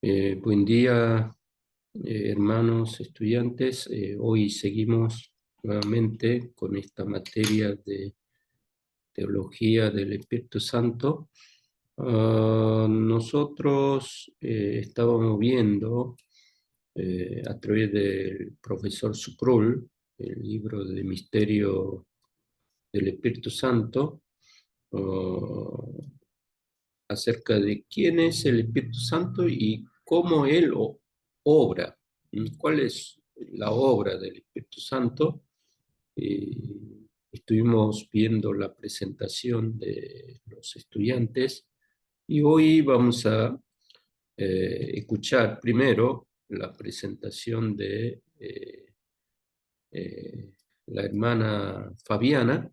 Buen día, hermanos estudiantes. Hoy seguimos nuevamente con esta materia de Teología del Espíritu Santo. Nosotros estábamos viendo a través del profesor Suprul el libro de Misterio del Espíritu Santo, acerca de quién es el Espíritu Santo y cómo Él obra. ¿Cuál es la obra del Espíritu Santo? Estuvimos viendo la presentación de los estudiantes y hoy vamos a escuchar primero la presentación de la hermana Fabiana,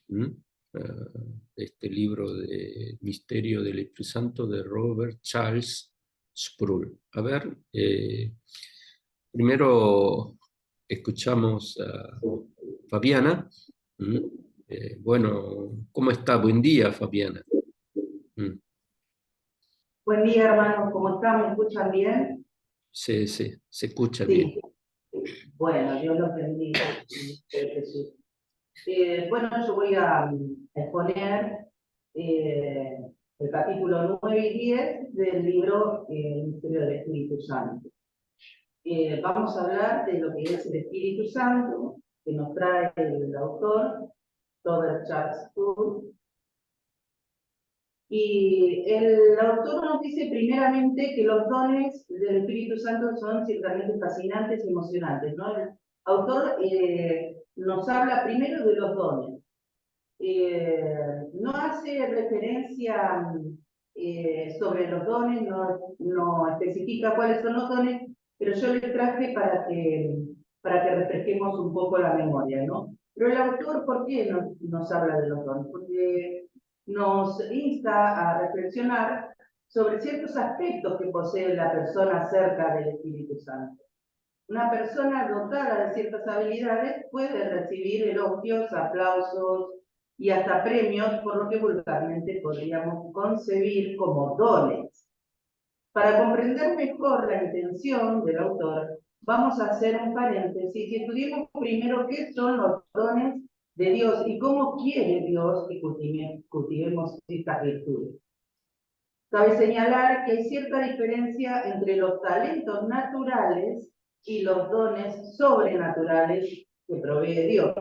de este libro de Misterio del Espíritu Santo de Robert Charles Sproul. A ver, primero escuchamos a Fabiana. Bueno, ¿cómo está? Buen día, Fabiana. Buen día, hermanos, ¿cómo están? ¿Me escuchan bien? Se escucha bien. Sí. Bueno, Dios los bendiga, Jesús. Bueno, yo voy a exponer el capítulo 9 y 10 del libro El Misterio del Espíritu Santo. Vamos a hablar de lo que es el Espíritu Santo, que nos trae el autor, Robert Charles Sproul. Y el autor nos dice primeramente que los dones del Espíritu Santo son ciertamente fascinantes y emocionantes, ¿no? El autor nos habla primero de los dones. No hace referencia sobre los dones, no especifica cuáles son los dones, pero yo le traje para que refresquemos un poco la memoria, ¿no? Pero el autor, ¿por qué nos habla de los dones? Porque nos insta a reflexionar sobre ciertos aspectos que posee la persona acerca del Espíritu Santo. Una persona dotada de ciertas habilidades puede recibir elogios, aplausos y hasta premios por lo que vulgarmente podríamos concebir como dones. Para comprender mejor la intención del autor, vamos a hacer un paréntesis y estudiemos primero qué son los dones de Dios y cómo quiere Dios que cultivemos estas virtudes. Cabe señalar que hay cierta diferencia entre los talentos naturales y los dones sobrenaturales que provee Dios.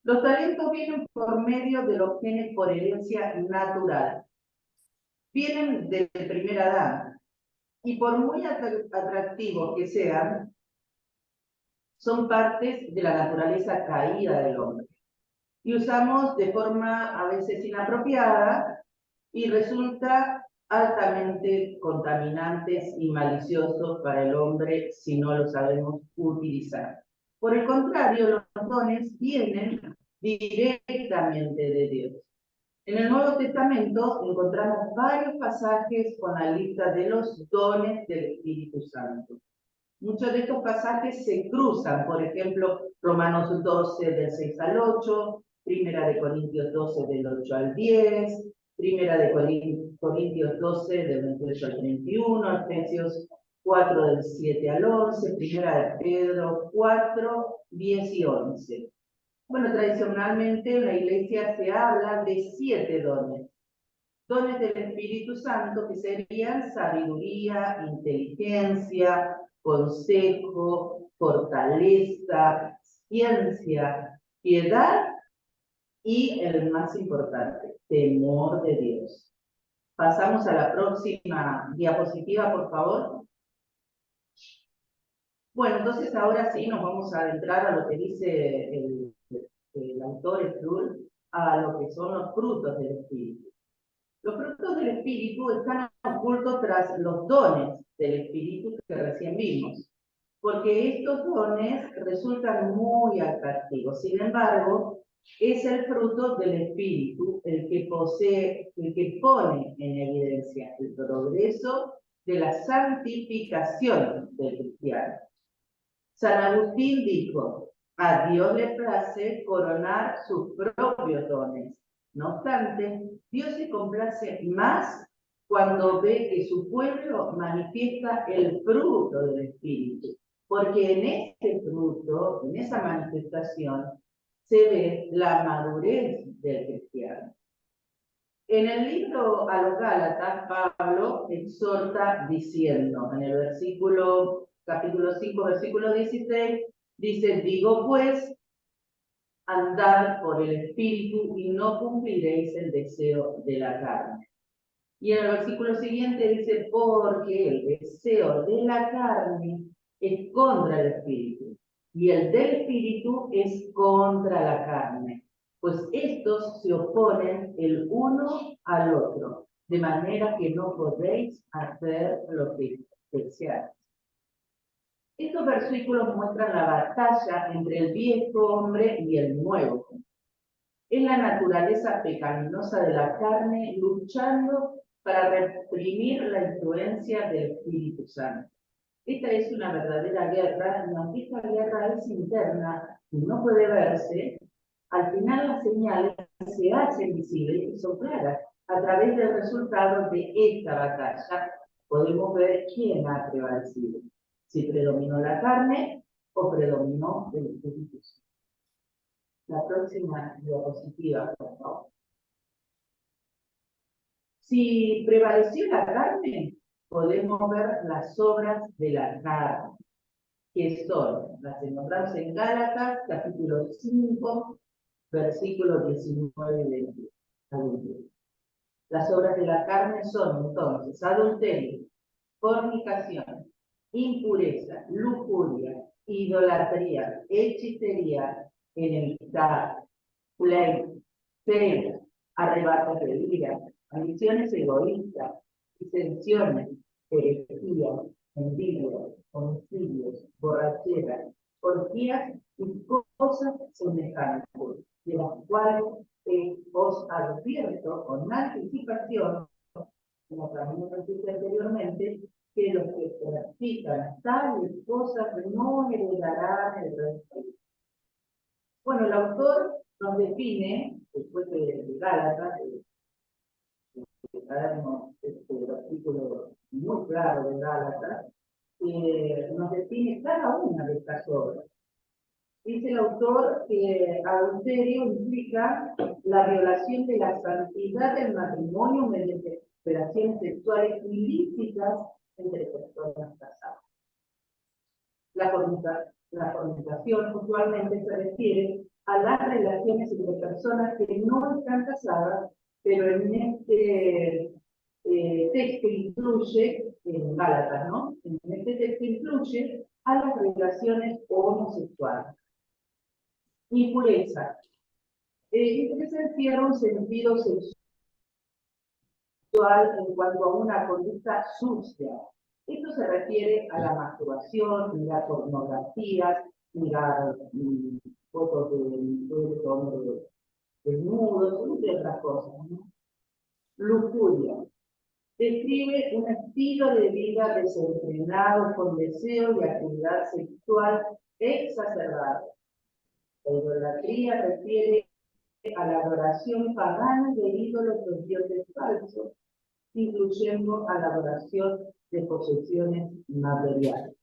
Los talentos vienen por medio de los genes por herencia natural. Vienen del primer Adán y por muy atractivos que sean, son partes de la naturaleza caída del hombre. Y usamos de forma a veces inapropiada y resulta altamente contaminantes y maliciosos para el hombre si no lo sabemos utilizar. Por el contrario, los dones vienen directamente de Dios. En el Nuevo Testamento encontramos varios pasajes con la lista de los dones del Espíritu Santo. Muchos de estos pasajes se cruzan, por ejemplo, Romanos 12 del 6 al 8, Primera de Corintios 12 del 8 al 10, Primera de Corintios 12 del 28 al 31, Efesios 4 del 7 al 11, Primera de Pedro 4, 10 y 11. Bueno, tradicionalmente en la Iglesia se habla de 7 dones. Dones del Espíritu Santo que serían sabiduría, inteligencia, consejo, fortaleza, ciencia, piedad y el más importante, temor de Dios. Pasamos a la próxima diapositiva, por favor. Bueno, entonces ahora sí nos vamos a adentrar a lo que dice el autor Sproul, a lo que son los frutos del Espíritu. Los frutos del Espíritu están ocultos tras los dones del Espíritu que recién vimos, porque estos dones resultan muy atractivos. Sin embargo, es el fruto del Espíritu el que pone en evidencia el progreso de la santificación del cristiano. San Agustín dijo: a Dios le place coronar sus propios dones. No obstante, Dios se complace más cuando ve que su pueblo manifiesta el fruto del Espíritu, porque en ese fruto, en esa manifestación, se ve la madurez del cristiano. En el libro a los Gálatas, Pablo exhorta diciendo, en el capítulo 5, versículo 16, dice, digo pues, andad por el Espíritu y no cumpliréis el deseo de la carne. Y en el versículo siguiente dice, porque el deseo de la carne es contra el Espíritu, y el del Espíritu es contra la carne, pues estos se oponen el uno al otro, de manera que no podéis hacer lo que deseáis. Estos versículos muestran la batalla entre el viejo hombre y el nuevo. Es la naturaleza pecaminosa de la carne luchando para reprimir la influencia del Espíritu Santo. Esta es una verdadera guerra, y aunque esta guerra es interna y no puede verse, al final las señales se hacen visibles y son claras. A través del resultado de esta batalla podemos ver quién ha prevalecido, si predominó la carne o predominó el Espíritu Santo. La próxima diapositiva, por favor. Si prevaleció la carne, podemos ver las obras de la carne, que son, las encontramos en Gálatas, capítulo 5, versículos 19 y 20. Las obras de la carne son, entonces, adulterio, fornicación, impureza, lujuria, idolatría, hechicería, enemistad, pleito, celos, arrebatos de ira, ambiciones egoístas, disensiones, herejías, envidias, homicidios, borracheras, orgías y cosas semejantes, de las cuales os advierto con anticipación, como también lo dije anteriormente, que los que practican tales cosas no heredarán el reino de Dios. Bueno, el autor nos define, después de Gálatas, este artículo muy claro de Gálatas, nos define cada una de estas obras. Dice el autor que adulterio implica la violación de la santidad del matrimonio mediante operaciones sexuales ilícitas entre personas casadas. La fornicación usualmente se refiere a las relaciones entre personas que no están casadas, pero en este texto incluye, en Gálatas, ¿no? En este texto incluye a las relaciones homosexuales. Impureza. Impureza encierra un sentido sexual en cuanto a una conducta sucia. Esto se refiere a la masturbación, mirar pornografías, mirar fotos de hombres desnudos, entre otras cosas, ¿no? Lujuria. Describe un estilo de vida desenfrenado con deseo de actividad sexual exacerbada. La idolatría refiere a la adoración pagana de ídolos de dioses falsos, incluyendo a la adoración de posesiones materiales.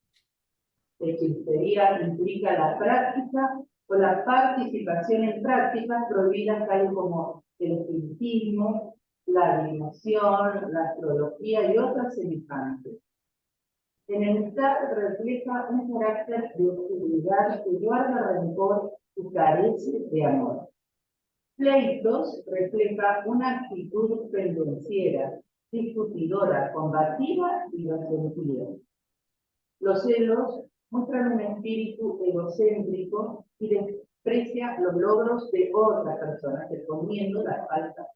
Hechicería implica la práctica o la participación en prácticas prohibidas tales como el espiritismo, la adivinación, la astrología y otras semejantes. Enemistad refleja un carácter de hostilidad que guarda rencor y carece de amor. Pleitos refleja una actitud pendenciera, discutidora, combativa y resentida. Los celos muestran un espíritu egocéntrico y desprecia los logros de otra persona, exponiendo las faltas.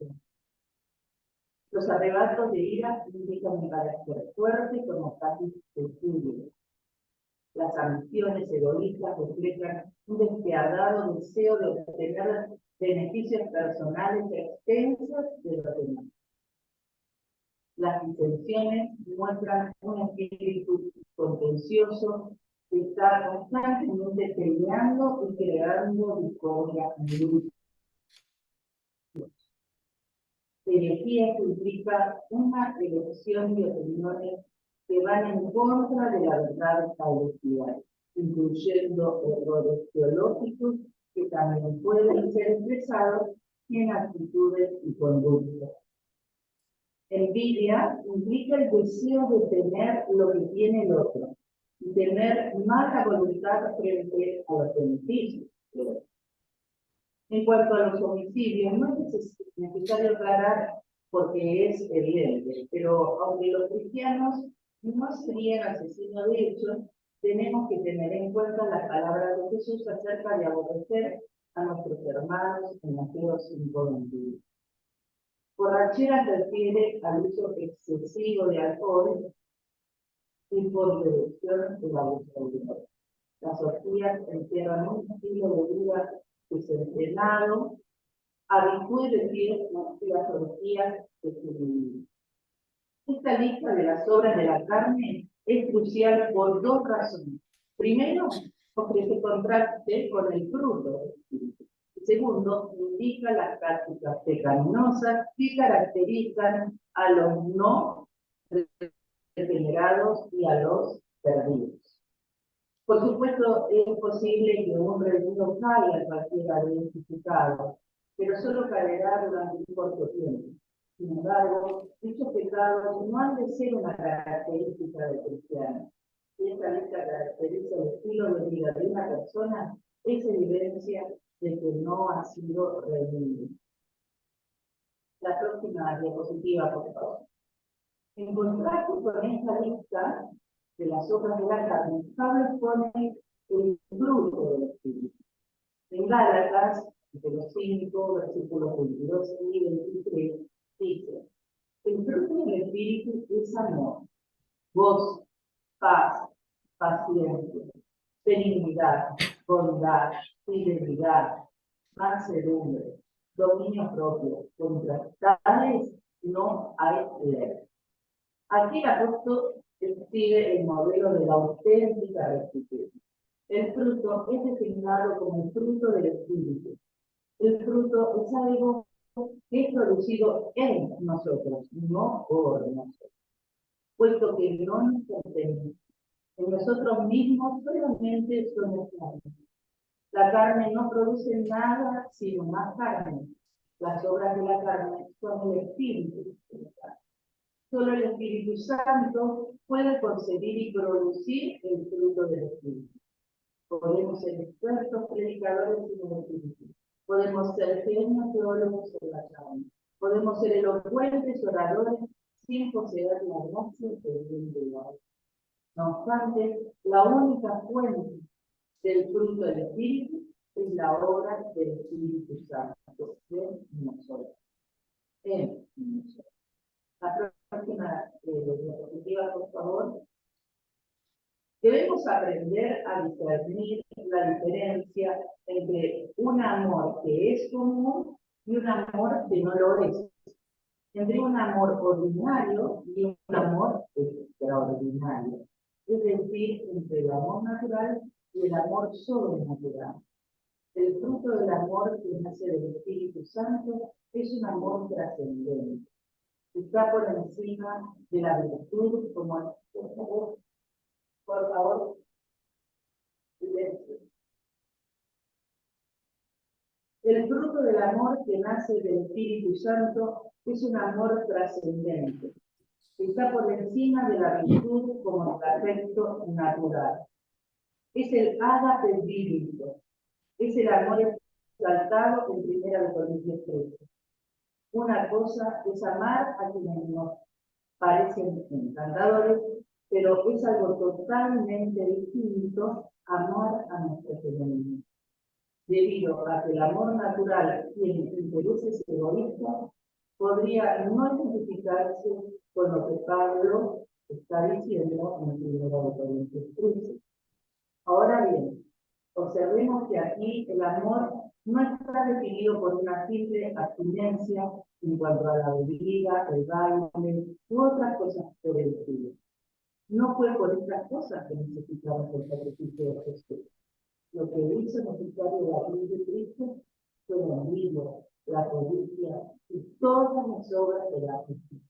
Los arrebatos de ira indican un carácter fuerte como casi sensible. Las ambiciones egoístas reflejan un despiadado deseo de obtener beneficios personales extensos de los demás. Las disensiones muestran un espíritu contencioso que está constantemente peleando y creando discordia en grupos. Herejía implica una elección de opiniones que van en contra de la verdad establecida, incluyendo errores teológicos que también pueden ser expresados en actitudes y conductas. Envidia implica el deseo de tener lo que tiene el otro y tener más la voluntad frente a los beneficios. En cuanto a los homicidios, no es necesario aclarar porque es evidente, pero aunque los cristianos no serían asesinos de hecho, tenemos que tener en cuenta las palabras de Jesús acerca de aborrecer a nuestros hermanos en Mateo 5:21. Borrachera refiere al uso excesivo de alcohol y por deducción el abuso de alcohol. Las orgías encierran un estilo de vida desenfrenado, habitud de decir las orgías de su vida. Esta lista de las obras de la carne es crucial por dos razones. Primero, porque se contraste con el fruto del espíritu. Segundo, indica las prácticas pecaminosas que caracterizan a los no regenerados y a los perdidos. Por supuesto, es posible que un redimido caiga en cualquiera de estos pecados, pero solo caerá durante un corto tiempo. Sin embargo, dichos pecados no han de ser una característica del cristiano. Si esta lista caracteriza el estilo de vida de una persona, es evidencia de que no ha sido redimido. La próxima diapositiva, por favor. En contraste con esta lista de las obras de la carne, Pablo pone el fruto del Espíritu. En Gálatas, capítulo 5, versículos 22 y 23, dice: el fruto del Espíritu es amor, gozo, paz, paciencia, benignidad, bondad, fidelidad, mansedumbre, dominio propio. Contra tales no hay ley. Aquí el apóstol describe el modelo de la auténtica rectitud. El fruto es designado como el fruto del Espíritu. El fruto es algo que es producido en nosotros, no por nosotros, puesto que no nos pertenece. En nosotros mismos solamente somos carne. La carne no produce nada sino más carne. Las obras de la carne son el espíritu de la carne. Solo el Espíritu Santo puede concebir y producir el fruto del Espíritu. Podemos ser expertos predicadores en el Espíritu. Podemos ser genios teólogos en la carne. Podemos ser elocuentes oradores sin poseer la gracia del bien de Dios. No obstante, la única fuente del fruto del Espíritu es la obra del Espíritu Santo en nosotros. En nosotros. La próxima diapositiva, por favor. Debemos aprender a discernir la diferencia entre un amor que es común y un amor que no lo es. Entre un amor ordinario y un amor extraordinario. Es decir, entre el amor natural y el amor sobrenatural. El fruto del amor que nace del Espíritu Santo es un amor trascendente. Está por encima de la virtud, como por favor, silencio. El fruto del amor que nace del Espíritu Santo es un amor trascendente. Está por encima de la virtud como el afecto natural. Es el ágape bíblico. Es el amor exaltado en 1 Corintios 13. Una cosa es amar a quienes nos parecen encantadores, pero es algo totalmente distinto amar a nuestros enemigos. Debido a que el amor natural tiene intereses egoístas, podría no identificarse con lo que Pablo está diciendo en 1 Corintios 13. Ahora bien, observemos que aquí el amor no está definido por una simple abstinencia en cuanto a la bebida, el baile u otras cosas por el estilo. No fue por estas cosas que necesitamos el sacrificio de Jesús. Lo que hizo necesario la cruz de Cristo fue la envidia, la codicia y todas las obras de la justicia.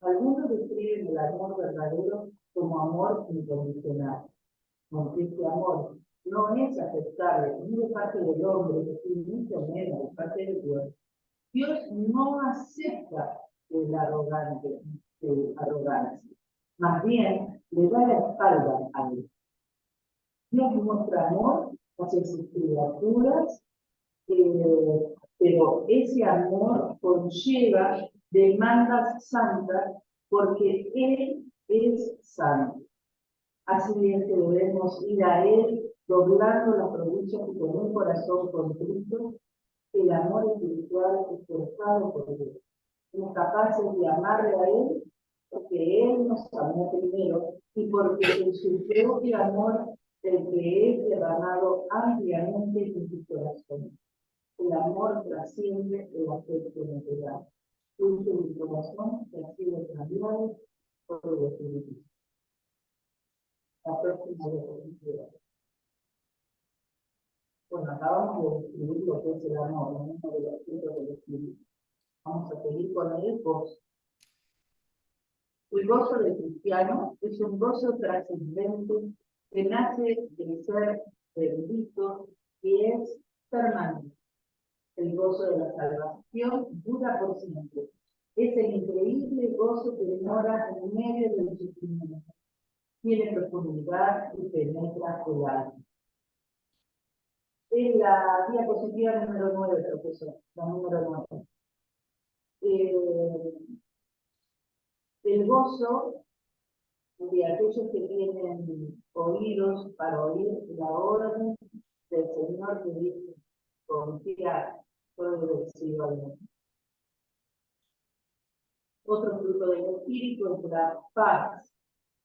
Algunos describen el amor verdadero como amor incondicional, aunque este amor no es aceptable ni de parte del hombre, ni mucho menos de parte de Dios. Dios no acepta el arrogancia, más bien le da la espalda a él. Dios muestra amor hacia sus criaturas, pero ese amor conlleva demandas santas porque Él es santo. Así es que debemos ir a Él doblando las rodillas y con un corazón contrito, el amor espiritual esforzado por Dios. Somos capaces de amarle a Él porque Él nos amó primero y porque en su propio amor el que es derramado ampliamente en su corazón. El amor trasciende el afecto natural. Fluye mi corazón que ha sido cambiado por el Espíritu. La próxima diapositiva. Bueno, acabamos de describir lo que es el amor, uno de los frutos del Espíritu. Vamos a seguir con el gozo. El gozo del cristiano es un gozo trascendente que nace del ser bendito y es permanente. El gozo de la salvación dura por siempre. Es el increíble gozo que mora en medio del sufrimiento. Tiene profundidad y penetra el alma. Es la diapositiva número 9, profesor, la número 9. El gozo de aquellos que tienen oídos para oír la orden del Señor que dice, confiar, todo vencido al mundo. Otro fruto del Espíritu es la paz.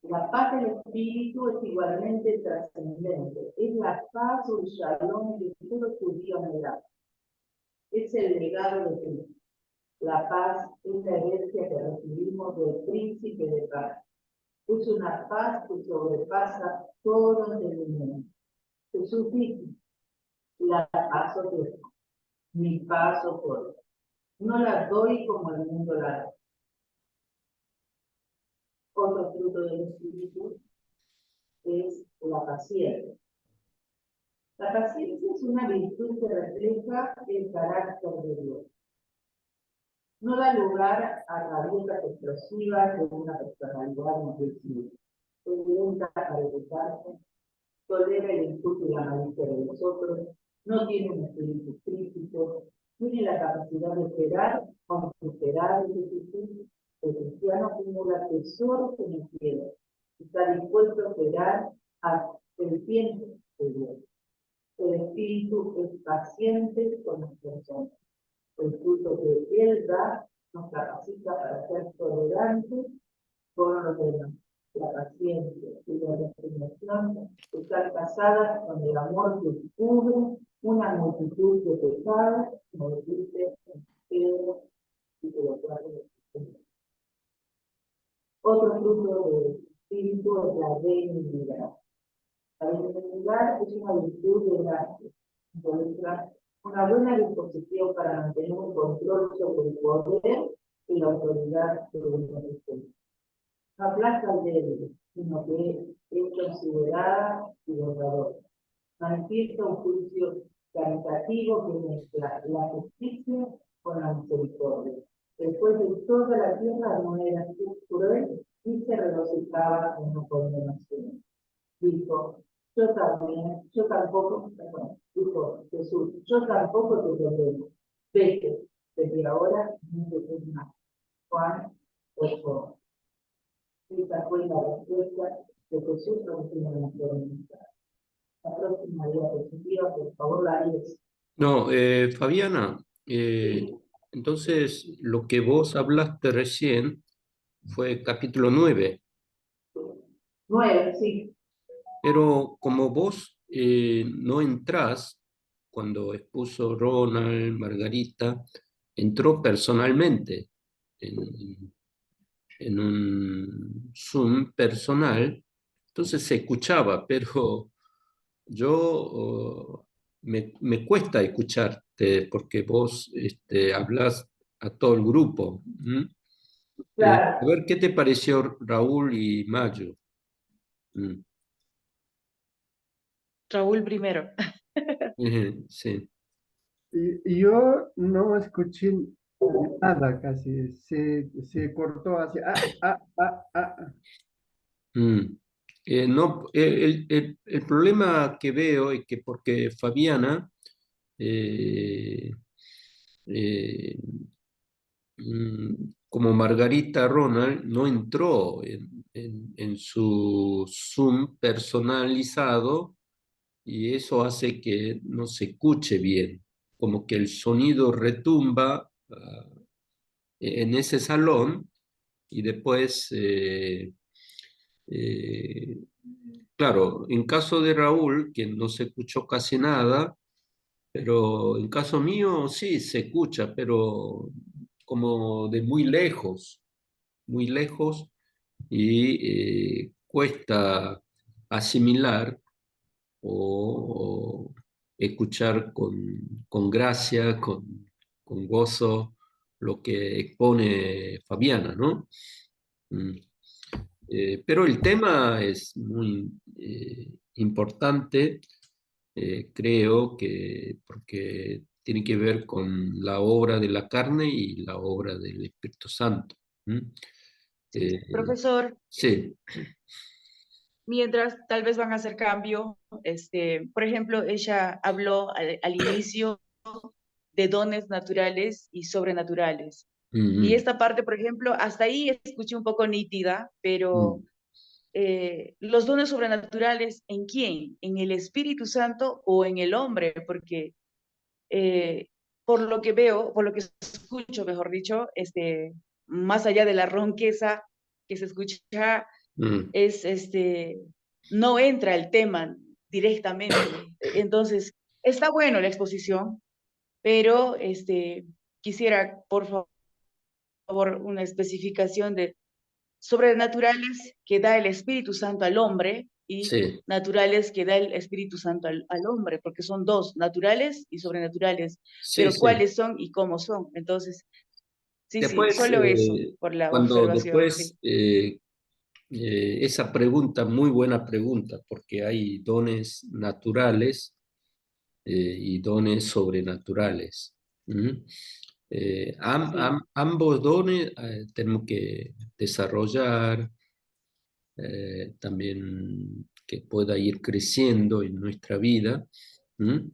La paz del Espíritu es igualmente trascendente. Es la paz o el shalom que todo judío anhela. Es el legado de Cristo. La paz es la herencia que recibimos del príncipe de paz. Es una paz que sobrepasa todo entendimiento. Jesús dijo, la paz os dejo, mi paz os doy. No la doy como el mundo la da. Otro fruto del Espíritu es la paciencia. La paciencia es una virtud que refleja el carácter de Dios. No da lugar a rabietas explosivas de una personalidad impulsiva. Es lenta para educarse, tolera el insulto y la malicia de los otros, no tiene un espíritu crítico, tiene la capacidad de esperar, aunque esperar es difícil. El cristiano acumula tesoros en el cielo, está dispuesto a esperar hasta el tiempo de Dios. El espíritu es paciente con las personas. El fruto que Él da nos capacita para ser tolerantes con los demás. La paciencia y la resignación están casadas con el amor que cubre una multitud de pecados, como dice en Pedro y de los cuales. Otro fruto del espíritu es la benignidad. La benignidad es una virtud de gracia. Involucra una buena disposición para mantener un control sobre el poder y la autoridad de una persona. No aplaza al débil, sino que es considerada y verdadera. Manifiesta un juicio caritativo que mezcla la justicia con la misericordia. Después de toda la tierra no era cruel y se regocijaba en la condenación. Dijo, yo tampoco, perdón, dijo Jesús, yo tampoco te condeno. Vete, desde ahora no te peques más. Juan 8. Esta fue la respuesta de Jesús a la tormenta. La próxima diapositiva, por favor, la 10. No, Fabiana, Sí, entonces lo que vos hablaste recién fue capítulo 9, 9, sí. pero como vos no entrás, cuando expuso Ronald, Margarita, entró personalmente en, en un Zoom personal, entonces se escuchaba, pero yo me cuesta escucharte porque vos hablas a todo el grupo. ¿M? A Claro. ver, ¿qué te pareció Raúl y Mayo? Mm, Raúl primero. sí. Y yo no escuché nada casi, se cortó así. Mm. No, el problema que veo es que porque Fabiana eh, eh, como Margarita Ronald no entró en su Zoom personalizado y eso hace que no se escuche bien, como que el sonido retumba en ese salón y después, eh, claro, en caso de Raúl, que no se escuchó casi nada, pero en caso mío sí se escucha, pero como de muy lejos y cuesta asimilar o escuchar con gracia, con gozo lo que expone Fabiana, ¿no? Mm. Pero el tema es muy importante, creo que porque tiene que ver con la obra de la carne y la obra del Espíritu Santo. ¿Mm? Sí. Eh, Profesor, sí. mientras tal vez van a hacer cambio, por ejemplo, ella habló al inicio de dones naturales y sobrenaturales. Y Mm, esta parte, por ejemplo, hasta ahí escuché un poco nítida, pero mm, los dones sobrenaturales, ¿en quién? ¿En el Espíritu Santo o en el hombre? Porque eh, por lo que veo, por lo que escucho, mejor dicho, más allá de la ronqueza que se escucha, mm, es no entra el tema directamente. Entonces, está bueno la exposición, pero quisiera, por favor, una especificación de sobrenaturales que da el Espíritu Santo al hombre y sí, naturales que da el Espíritu Santo al hombre, porque son dos, naturales y sobrenaturales, sí, pero sí. cuáles son y cómo son. Entonces, sí, sí, Después, solo eso, por la cuando observación, después sí. esa pregunta, muy buena pregunta, porque hay dones naturales y dones sobrenaturales. ¿Mm? Sí. Ambos dones tenemos que desarrollar también que pueda ir creciendo en nuestra vida. ¿Mm?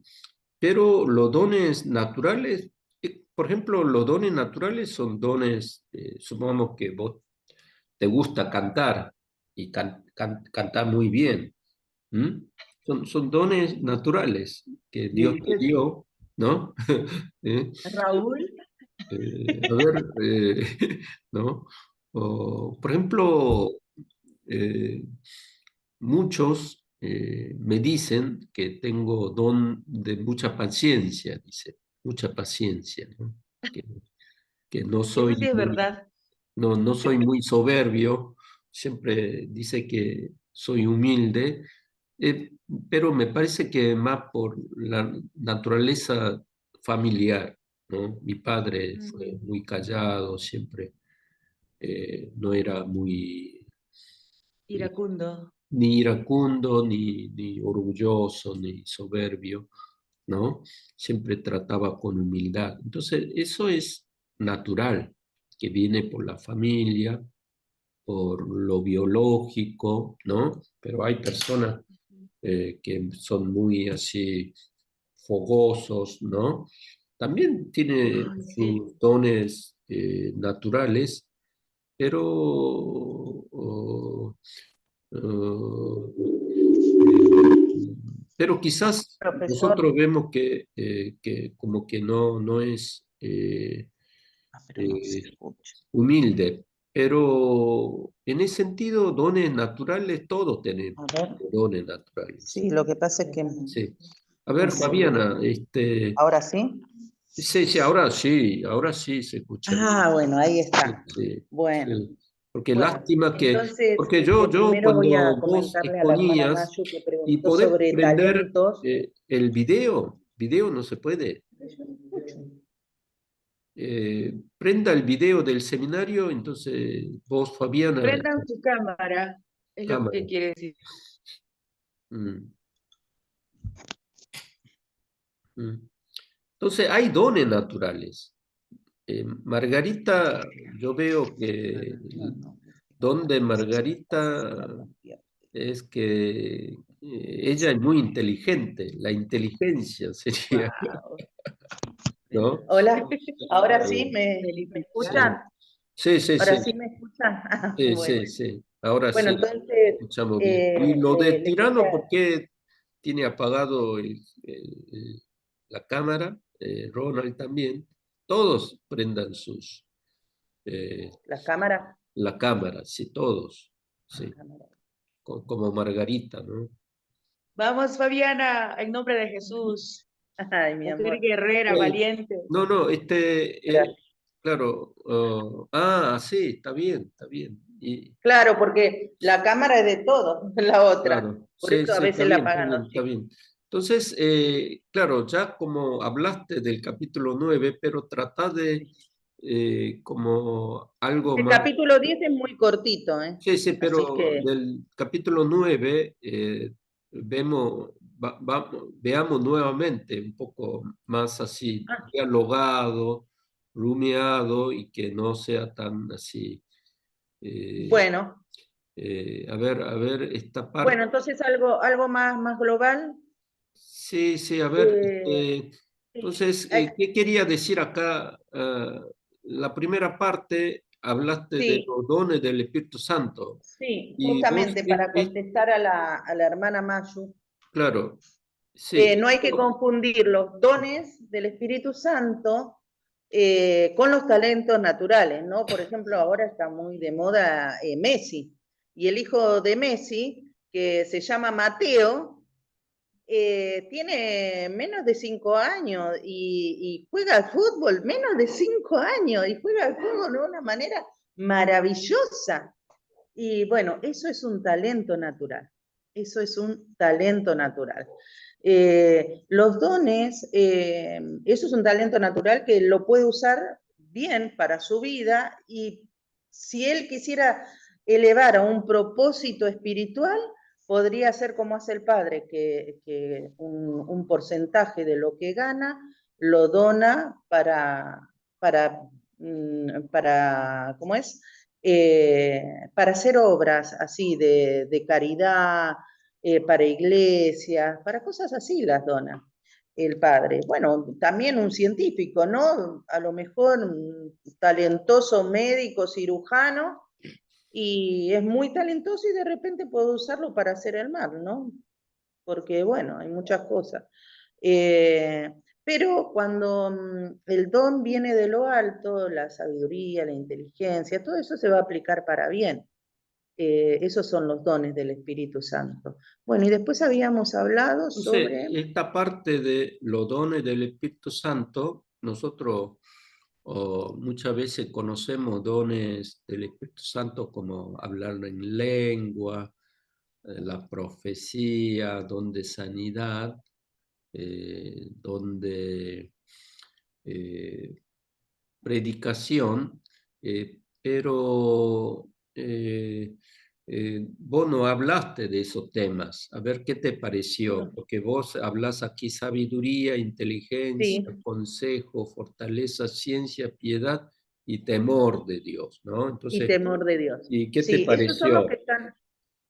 Pero los dones naturales, por ejemplo, los dones naturales son dones, supongamos que vos te gusta cantar y cantar muy bien. ¿Mm? Son dones naturales que Dios te dio, ¿no? ¿Eh? Raúl, A ver, ¿no? Por ejemplo, eh, muchos me dicen que tengo don de mucha paciencia, dice, mucha paciencia, ¿no? Que, que no eso soy sí es muy, verdad. no soy muy soberbio, siempre dice que soy humilde, eh, pero me parece que más por la naturaleza familiar, ¿no? Mi padre fue Ujú. muy callado, siempre no era muy eh, Iracundo. ni iracundo, ni orgulloso, ni soberbio, ¿no? Siempre trataba con humildad. Entonces, eso es natural, que viene por la familia, por lo biológico, ¿no? Pero hay personas que son muy así fogosos, ¿no? También tiene Ay, sí. sus dones naturales, pero oh, pero quizás Profesor, nosotros vemos que como que no es pero no se eh, escucha. humilde, pero en ese sentido, dones naturales, todos tenemos A ver, dones naturales. sí, lo que pasa es que Sí. A ver, sí. Fabiana, ¿Ahora sí? sí, sí se escucha bien. Ah, bueno, ahí Sí, está. sí, Bueno, sí. Porque Bueno, lástima que, entonces, porque yo primero voy a cuando vos comentarle a la hermana exponías Mayu que y preguntó podés sobre prender talentos. el video no se puede. Prenda el video del seminario, entonces vos, Fabiana, Prendan su cámara, es lo cámara. que quiere decir. Mm. Entonces hay dones naturales. Margarita, yo veo que el don de Margarita es que ella es muy inteligente, la inteligencia sería, Wow. ¿no? Hola, ahora sí Eh, me Felicidades. escuchan. sí, sí, Ahora sí, sí me escuchan. sí, Bueno, sí, sí. Ahora bueno, sí, entonces escuchamos bien. Y lo de les Tirano, quería. ¿por qué tiene apagado la cámara? Ronald también. Todos prendan eh, La cámara. la cámara, sí, todos. Sí, como Margarita, ¿no? Vamos, Fabiana, en nombre de Jesús. Ay, mi Mujer amor. guerrera, valiente. No, no, Gracias. claro, sí, está bien, está bien. Y, Claro, porque la cámara es de todos, la otra. claro, Por sí, eso a sí, está veces la bien, está apagan bien, los está chicos. bien. Entonces, claro, ya como hablaste del capítulo 9, pero trata de como algo El más. capítulo 10 es muy cortito, ¿eh? Sí, sí, Así pero que, del capítulo 9 veamos nuevamente un poco más así, ah, dialogado, rumiado y que no sea tan así. eh, bueno, a ver, esta bueno, parte. entonces algo más global. Sí, sí, a ver, Eh, sí. entonces, ¿qué quería decir acá? La primera parte, hablaste de Sí, los dones del Espíritu Santo. sí, Y vos, justamente para contestar a la hermana Mayu, claro, sí, no hay que confundir los dones del Espíritu Santo con los talentos naturales, ¿no? Por ejemplo, ahora está muy de moda Messi, y el hijo de Messi, que se llama Mateo, tiene menos de 5 años y juega al fútbol, menos de 5 años, y juega al fútbol de una manera maravillosa. Y bueno, eso es un talento natural. Eso es un talento natural. Los dones, eso es un talento natural que lo puede usar bien para su vida, y si él quisiera elevar a un propósito espiritual, podría ser como hace el padre, que un porcentaje de lo que gana lo dona ¿cómo es? Para hacer obras así de caridad, para iglesias, para cosas así las dona el padre. Bueno, también un científico, ¿no? A lo mejor un talentoso médico, cirujano, y es muy talentoso y de repente puede usarlo para hacer el mal, ¿no? Porque, bueno, hay muchas cosas. Eh, pero cuando el don viene de lo alto, la sabiduría, la inteligencia, todo eso se va a aplicar para bien. Esos son los dones del Espíritu Santo. Bueno, y después habíamos hablado entonces, sobre. esta parte de los dones del Espíritu Santo, nosotros muchas veces conocemos dones del Espíritu Santo como hablar en lengua, la profecía, don de sanidad, don de predicación, pero vos no hablaste de esos temas. A ver qué te pareció, porque vos hablas aquí sabiduría, inteligencia, Sí, consejo, fortaleza, ciencia, piedad y temor de Dios, ¿no? y Entonces, temor de Dios. ¿y qué te Sí, pareció?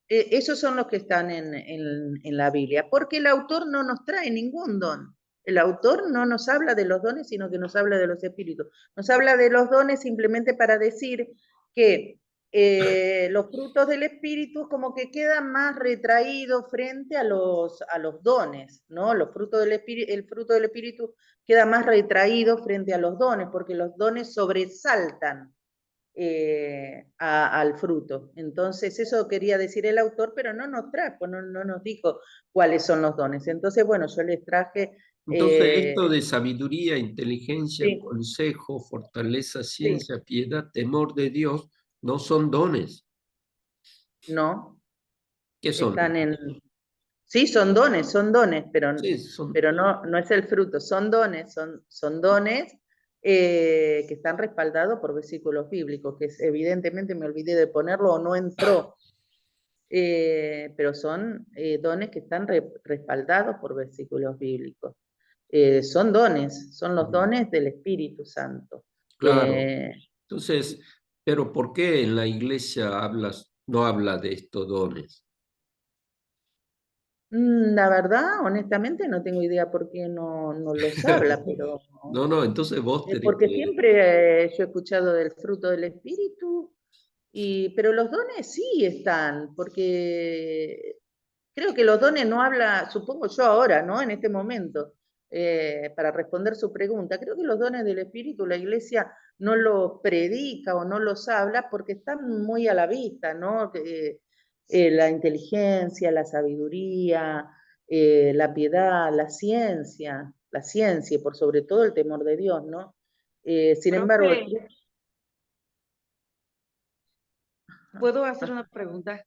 esos son los que están en la Biblia, porque el autor no nos trae ningún don. El autor no nos habla de los dones, sino que nos habla de los espíritus. Nos habla de los dones simplemente para decir que los frutos del espíritu como que quedan más retraídos frente a los dones, ¿no? Los frutos el fruto del espíritu queda más retraído frente a los dones, porque los dones sobresaltan al fruto. Entonces, eso quería decir el autor, pero no nos trajo, no nos dijo cuáles son los dones. Entonces, bueno, yo les traje. Entonces, esto de sabiduría, inteligencia, Sí, consejo, fortaleza, sí, ciencia, piedad, temor de Dios, no son dones. No, ¿Qué son? están en... Sí, son dones, pero, Sí, son... pero no, no es el fruto, son dones, son dones que están respaldados por versículos bíblicos, que evidentemente me olvidé de ponerlo o no entró, pero son dones que están respaldados por versículos bíblicos. Son dones, son los dones del Espíritu Santo. Claro. Entonces, pero ¿por qué en la iglesia no habla de estos dones? La verdad, honestamente, no tengo idea por qué no los habla, pero No, entonces vos tenés porque que... siempre yo he escuchado del fruto del Espíritu, pero los dones sí están, porque creo que los dones no habla, supongo yo ahora, ¿no? En este momento, para responder su pregunta, creo que los dones del Espíritu la Iglesia no los predica o no los habla porque están muy a la vista, ¿no? La inteligencia, la sabiduría, la piedad, la ciencia y por sobre todo el temor de Dios, ¿no? Sin embargo, Profe, ¿puedo hacer una pregunta?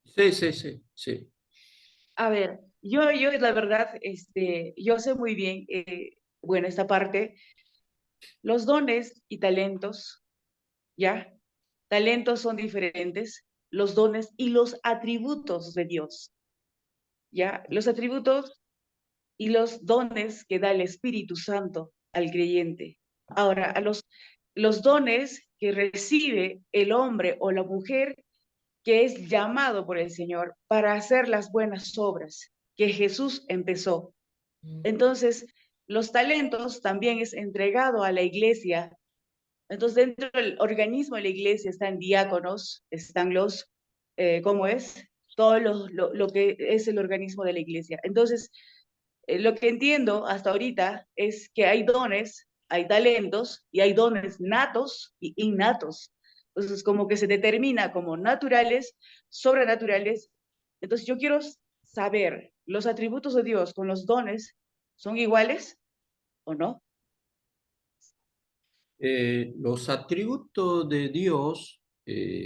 Sí. A ver, yo la verdad, yo sé muy bien, bueno, esta parte, los dones y talentos, ¿ya? Talentos son diferentes, los dones y los atributos de Dios, ¿ya? Los atributos y los dones que da el Espíritu Santo al creyente. Ahora, los dones que recibe el hombre o la mujer que es llamado por el Señor para hacer las buenas obras que Jesús empezó. Entonces, los talentos también es entregado a la iglesia. Entonces, dentro del organismo de la iglesia están diáconos, están ¿cómo es? Todo lo que es el organismo de la iglesia. Entonces, lo que entiendo hasta ahorita es que hay dones, hay talentos y hay dones natos y innatos. Entonces, como que se determina como naturales, sobrenaturales. Entonces, yo quiero saber, ¿los atributos de Dios con los dones son iguales o no? Los atributos de Dios,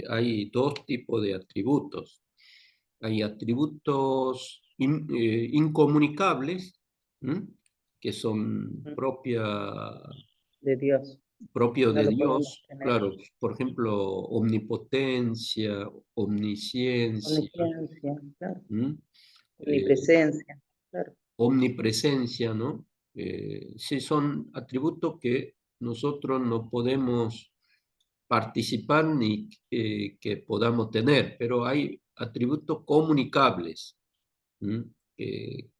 hay dos tipos de atributos. Hay atributos incomunicables, ¿m? Que son mm, propios de Dios, no de lo podemos Dios, tener. claro, por ejemplo, omnipotencia, omnisciencia, Omnisciencia, claro. ¿m? Eh, Omnipresencia, claro. omnipresencia, ¿no? Sí, son atributos que nosotros no podemos participar ni que podamos tener, pero hay atributos comunicables, ¿m? Que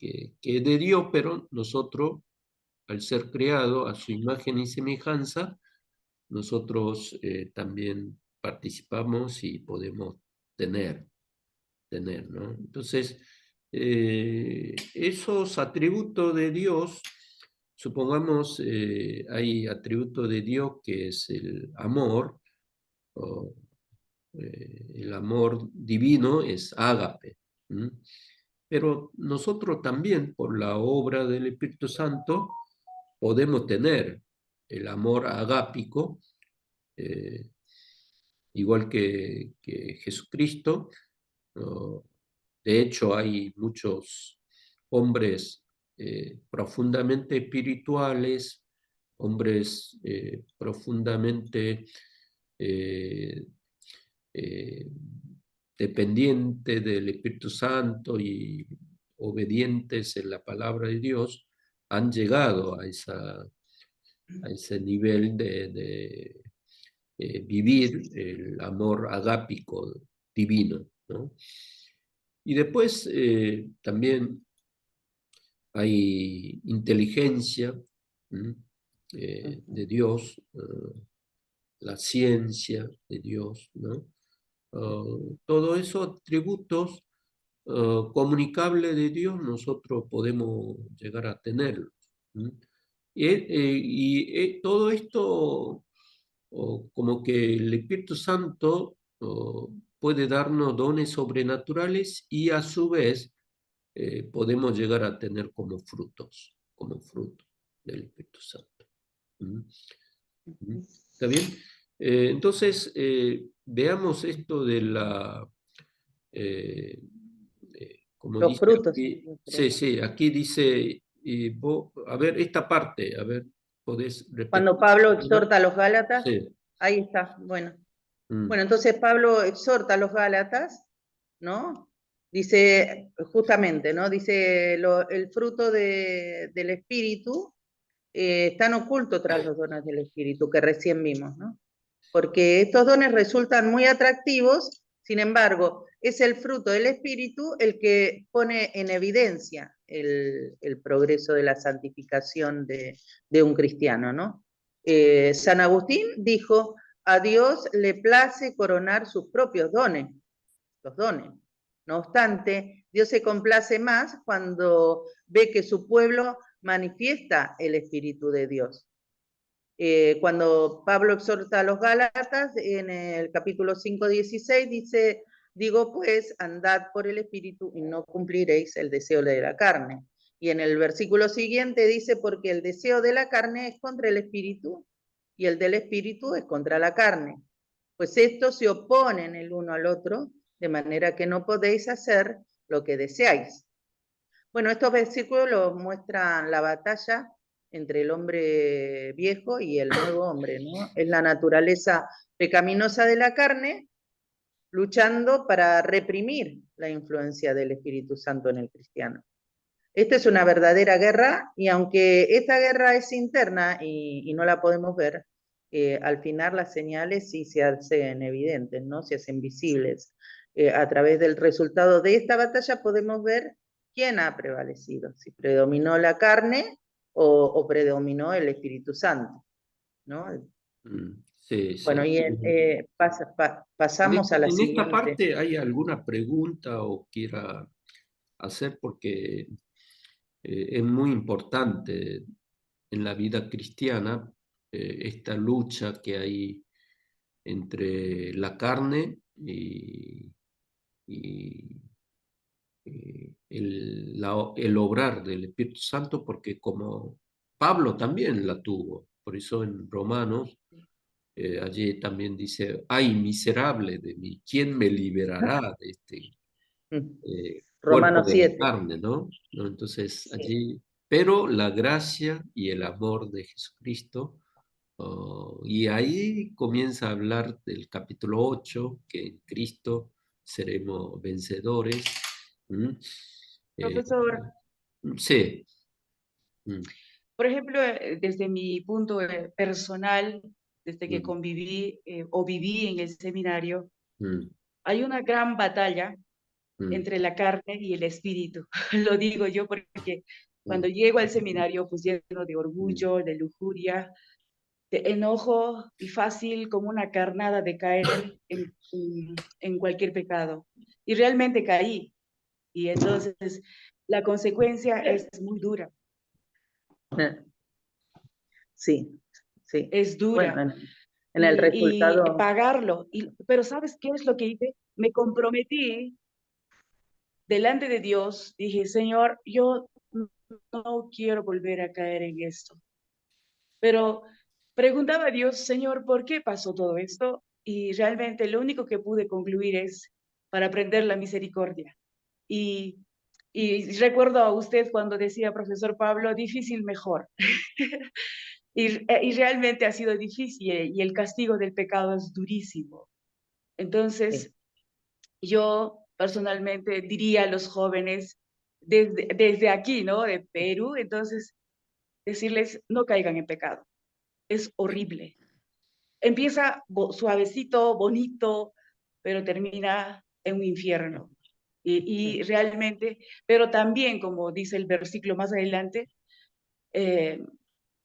es de Dios, pero nosotros, al ser creados a su imagen y semejanza, nosotros también participamos y podemos tener, ¿no? Entonces, esos atributos de Dios, supongamos, hay atributo de Dios que es el amor, o, el amor divino es ágape, ¿m? Pero nosotros también, por la obra del Espíritu Santo, podemos tener el amor agápico, eh, igual que Jesucristo. ¿No? De hecho, hay muchos hombres profundamente espirituales, hombres profundamente eh, eh, dependientes del Espíritu Santo y obedientes en la palabra de Dios, han llegado a ese nivel de vivir el amor agápico divino, ¿no? Y después también hay inteligencia de Dios, la ciencia de Dios, ¿no? Todos esos atributos comunicables de Dios nosotros podemos llegar a tenerlos. Todo esto, como que el Espíritu Santo puede darnos dones sobrenaturales y a su vez podemos llegar a tener como fruto del Espíritu Santo. ¿Mm? ¿Mm? ¿Está bien? Entonces, veamos esto de la, como Los dice frutos. aquí, sí, sí, aquí dice, a ver, esta parte, a ver, ¿podés Cuando repetir? Pablo exhorta a los Gálatas, Sí. ahí está, bueno. Mm, Bueno, entonces Pablo exhorta a los Gálatas, ¿no? Dice, justamente, ¿no? Dice, el fruto del Espíritu están ocultos tras los dones del Espíritu que recién vimos, ¿no? Porque estos dones resultan muy atractivos, sin embargo, es el fruto del Espíritu el que pone en evidencia el progreso de la santificación de un cristiano, ¿no? San Agustín dijo, a Dios le place coronar sus propios dones, los dones. No obstante, Dios se complace más cuando ve que su pueblo manifiesta el Espíritu de Dios. Cuando Pablo exhorta a los Gálatas, en el capítulo 5:16, dice, digo pues, andad por el Espíritu y no cumpliréis el deseo de la carne. Y en el versículo siguiente dice, porque el deseo de la carne es contra el Espíritu y el del Espíritu es contra la carne. Pues estos se oponen el uno al otro, de manera que no podéis hacer lo que deseáis. Bueno, estos versículos muestran la batalla entre el hombre viejo y el nuevo hombre, ¿no? Es la naturaleza pecaminosa de la carne luchando para reprimir la influencia del Espíritu Santo en el cristiano. Esta es una verdadera guerra y aunque esta guerra es interna y no la podemos ver, al final las señales sí se hacen evidentes, ¿no? Se hacen visibles. A través del resultado de esta batalla podemos ver quién ha prevalecido, si predominó la carne o predominó el Espíritu Santo, ¿no? sí, Bueno, sí. y pasamos a la En esta siguiente. parte, ¿hay alguna pregunta o quiera hacer? Porque es muy importante en la vida cristiana esta lucha que hay entre la carne y el obrar del Espíritu Santo, porque como Pablo también la tuvo, por eso en Romanos, allí también dice, ay, miserable de mí, ¿quién me liberará de este cuerpo Romanos de la 7. carne, ¿no? ¿No? Entonces Sí. allí, pero la gracia y el amor de Jesucristo, y ahí comienza a hablar del capítulo 8, que en Cristo seremos vencedores. ¿Mm? Eh, Profesor, sí. Mm, por ejemplo, desde mi punto personal, desde que mm, conviví o viví en el seminario, mm, hay una gran batalla mm, entre la carne y el espíritu. Lo digo yo porque cuando mm, llego al seminario, pues lleno de mm, orgullo, de lujuria, de enojo y fácil como una carnada de caer en cualquier pecado. Y realmente caí. Y entonces la consecuencia es muy dura, Sí, sí. es Bueno, dura. en el Y resultado, pagarlo. Pero ¿sabes qué es lo que hice? Me comprometí delante de Dios. Dije, Señor, yo no quiero volver a caer en esto. Pero preguntaba a Dios, Señor, ¿por qué pasó todo esto? Y realmente lo único que pude concluir es para aprender la misericordia. Y, y recuerdo a usted cuando decía, profesor Pablo, difícil mejor. Y realmente ha sido difícil y el castigo del pecado es durísimo. sí, Entonces, yo personalmente diría a los jóvenes desde aquí, ¿no? De Perú, entonces decirles, no caigan en pecado. Es horrible. Empieza suavecito, bonito, pero termina en un infierno. Y realmente, pero también, como dice el versículo más adelante, eh,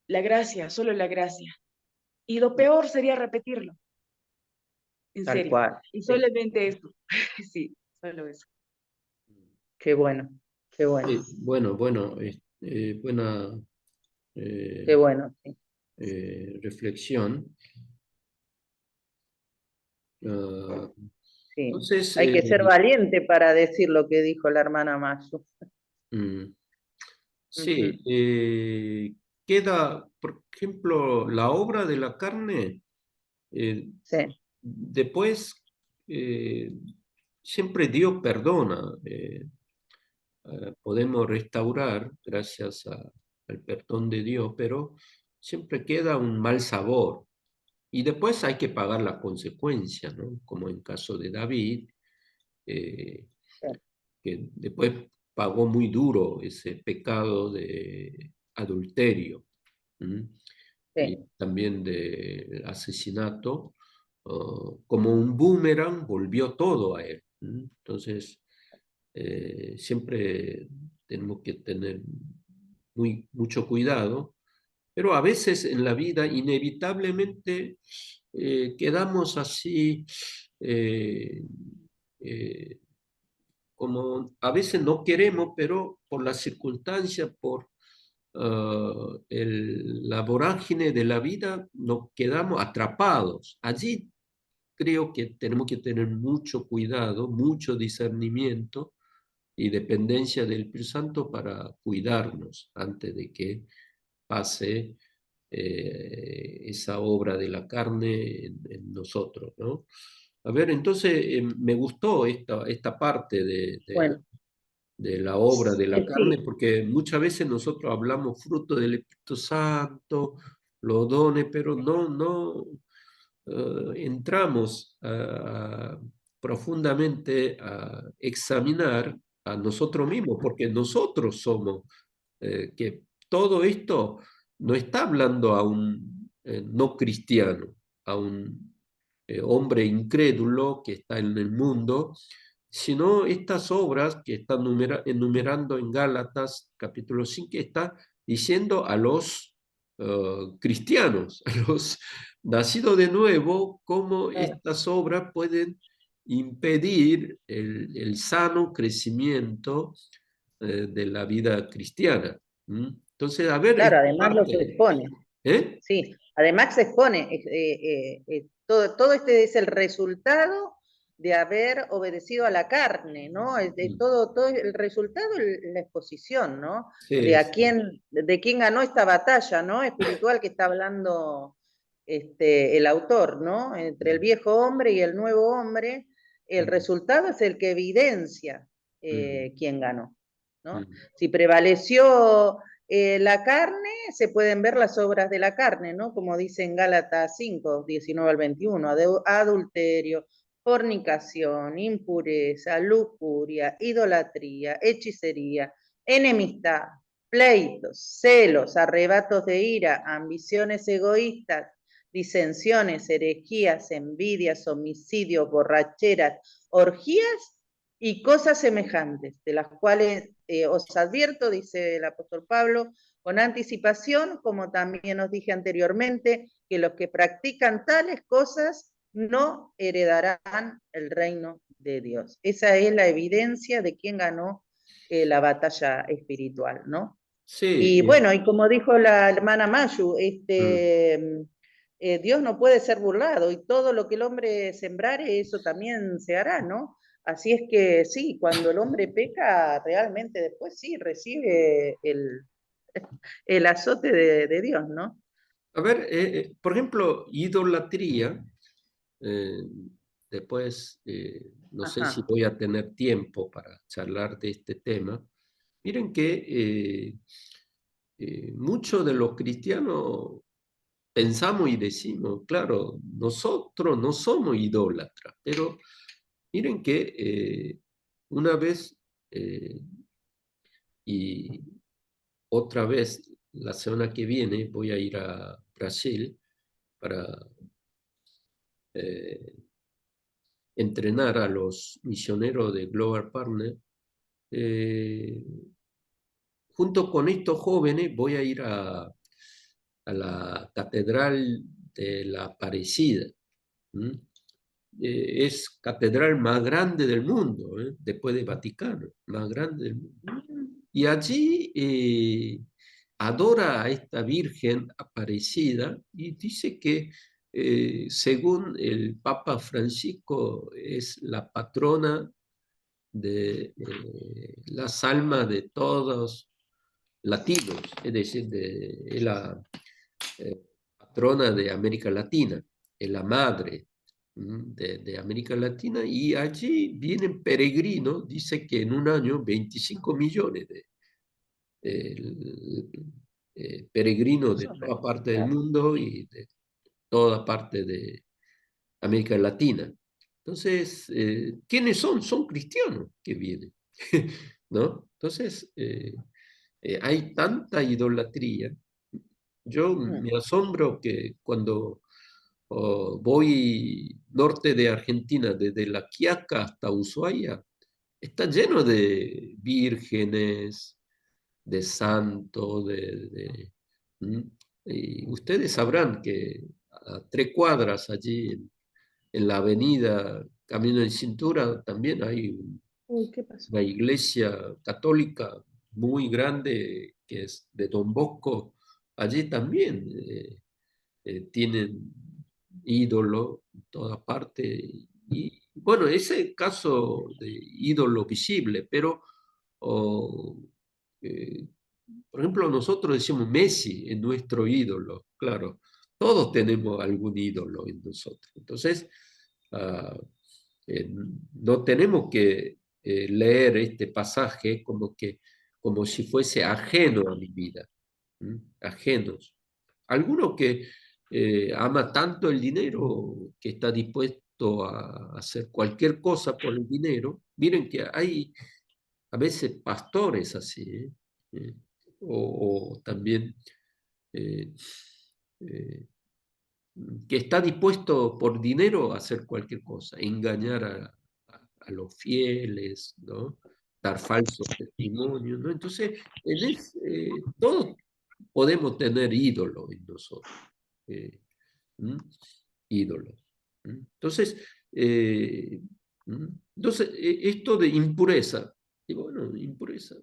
la gracia, solo la gracia. Y lo peor sería repetirlo, en tal serio. cual. Y Sí. solamente eso. Sí, solo eso. Qué bueno, qué bueno, sí, bueno, bueno, buena qué eh, bueno. Sí. reflexión. Ah, Sí. entonces, Hay que ser valiente para decir lo que dijo la hermana Mayu. mm, Ujú. sí, queda, por ejemplo, la obra de la carne Sí, Después, siempre Dios perdona. Podemos restaurar gracias al perdón de Dios, pero siempre queda un mal sabor. Y después hay que pagar la consecuencia, ¿no? Como en caso de David, eh, sí, que después pagó muy duro ese pecado de adulterio. ¿Mm? Y sí. también de asesinato, como un boomerang volvió todo a él. Entonces, siempre tenemos que tener mucho cuidado, pero a veces en la vida inevitablemente quedamos así, eh, eh, como a veces no queremos, pero por las circunstancias, por la vorágine de la vida, nos quedamos atrapados. Allí creo que tenemos que tener mucho cuidado, mucho discernimiento y dependencia del Espíritu Santo para cuidarnos antes de que pase esa obra de la carne en nosotros, ¿no? A ver, entonces me gustó esta parte Bueno, de la obra de la carne, sí, porque muchas veces nosotros hablamos fruto del Espíritu Santo, los dones, pero no entramos profundamente a examinar a nosotros mismos, porque nosotros somos, que todo esto no está hablando a un no cristiano, a un hombre incrédulo que está en el mundo, sino estas obras que está enumerando en Gálatas capítulo 5, está diciendo a los cristianos, a los nacidos de nuevo, cómo claro. estas obras pueden impedir el sano crecimiento de la vida cristiana. Entonces, a ver, Claro, esta además lo que parte, expone. ¿eh? Sí, además se expone, todo este es el resultado de haber obedecido a la carne, ¿no? Es de todo el resultado, la exposición, ¿no? Sí, sí. De quién ganó esta batalla, ¿no? Espiritual que está hablando el autor, ¿no? Entre el viejo hombre y el nuevo hombre, el Mm, resultado es el que evidencia mm, quién ganó, ¿no? mm, Si prevaleció la carne, se pueden ver las obras de la carne, ¿no? Como dice en Gálatas 5, 19 al 21, adulterio, fornicación, impureza, lujuria, idolatría, hechicería, enemistad, pleitos, celos, arrebatos de ira, ambiciones egoístas, disensiones, herejías, envidias, homicidios, borracheras, orgías y cosas semejantes, de las cuales os advierto, dice el apóstol Pablo, con anticipación, como también os dije anteriormente, que los que practican tales cosas no heredarán el reino de Dios. Esa es la evidencia de quién ganó la batalla espiritual, ¿no? sí, Y bueno, y como dijo la hermana Mayu, mm. Dios no puede ser burlado y todo lo que el hombre sembrare, eso también se hará, ¿no? Así es que sí, cuando el hombre peca, realmente después sí recibe el azote de Dios, ¿no? A ver, por ejemplo, idolatría, eh, después no sé si Ajá, voy a tener tiempo para charlar de este tema. Miren que muchos de los cristianos pensamos y decimos, claro, nosotros no somos idólatras, pero miren que una vez y otra vez la semana que viene voy a ir a Brasil para eh, entrenar a los misioneros de Global Partner. Eh, Junto con estos jóvenes voy a ir la Catedral de la Aparecida. ¿Mm? Es catedral más grande del mundo, después de Vaticano, más grande del mundo. Y allí adora a esta Virgen Aparecida y dice que según el Papa Francisco es la patrona de las almas de todos latinos, es decir, es la eh, patrona de América Latina. la madre de América Latina, y allí vienen peregrinos, dice que en un año 25 millones de peregrinos de Eso no es toda parte del claro. mundo y de toda parte de América Latina. Entonces, ¿quiénes son? Son cristianos que vienen, ¿no? Entonces, hay tanta idolatría. Yo Mm. me asombro que cuando voy norte de Argentina, desde La Quiaca hasta Ushuaia, está lleno de vírgenes, de santos, ¿Mm? Y ustedes sabrán que a 3 cuadras allí en la avenida Camino de Cintura también hay Uy, ¿qué pasó? una iglesia católica muy grande que es de Don Bosco. Allí también tienen ídolo en toda parte. Y bueno, ese caso de ídolo visible, pero oh, eh, por ejemplo, nosotros decimos Messi es nuestro ídolo, claro, todos tenemos algún ídolo en nosotros. Entonces, ah, no tenemos que leer este pasaje como si fuese ajeno a mi vida, ajenos. Alguno que ama tanto el dinero que está dispuesto a hacer cualquier cosa por el dinero. Miren que hay a veces pastores así, ¿eh? Eh, o también eh, eh, que está dispuesto por dinero a hacer cualquier cosa, engañar a los fieles, ¿no? Dar falsos testimonios, ¿no? Entonces, todos podemos tener ídolos en nosotros, eh, ¿m? Ídolos. Entonces, eh, esto de impureza, y bueno, impureza,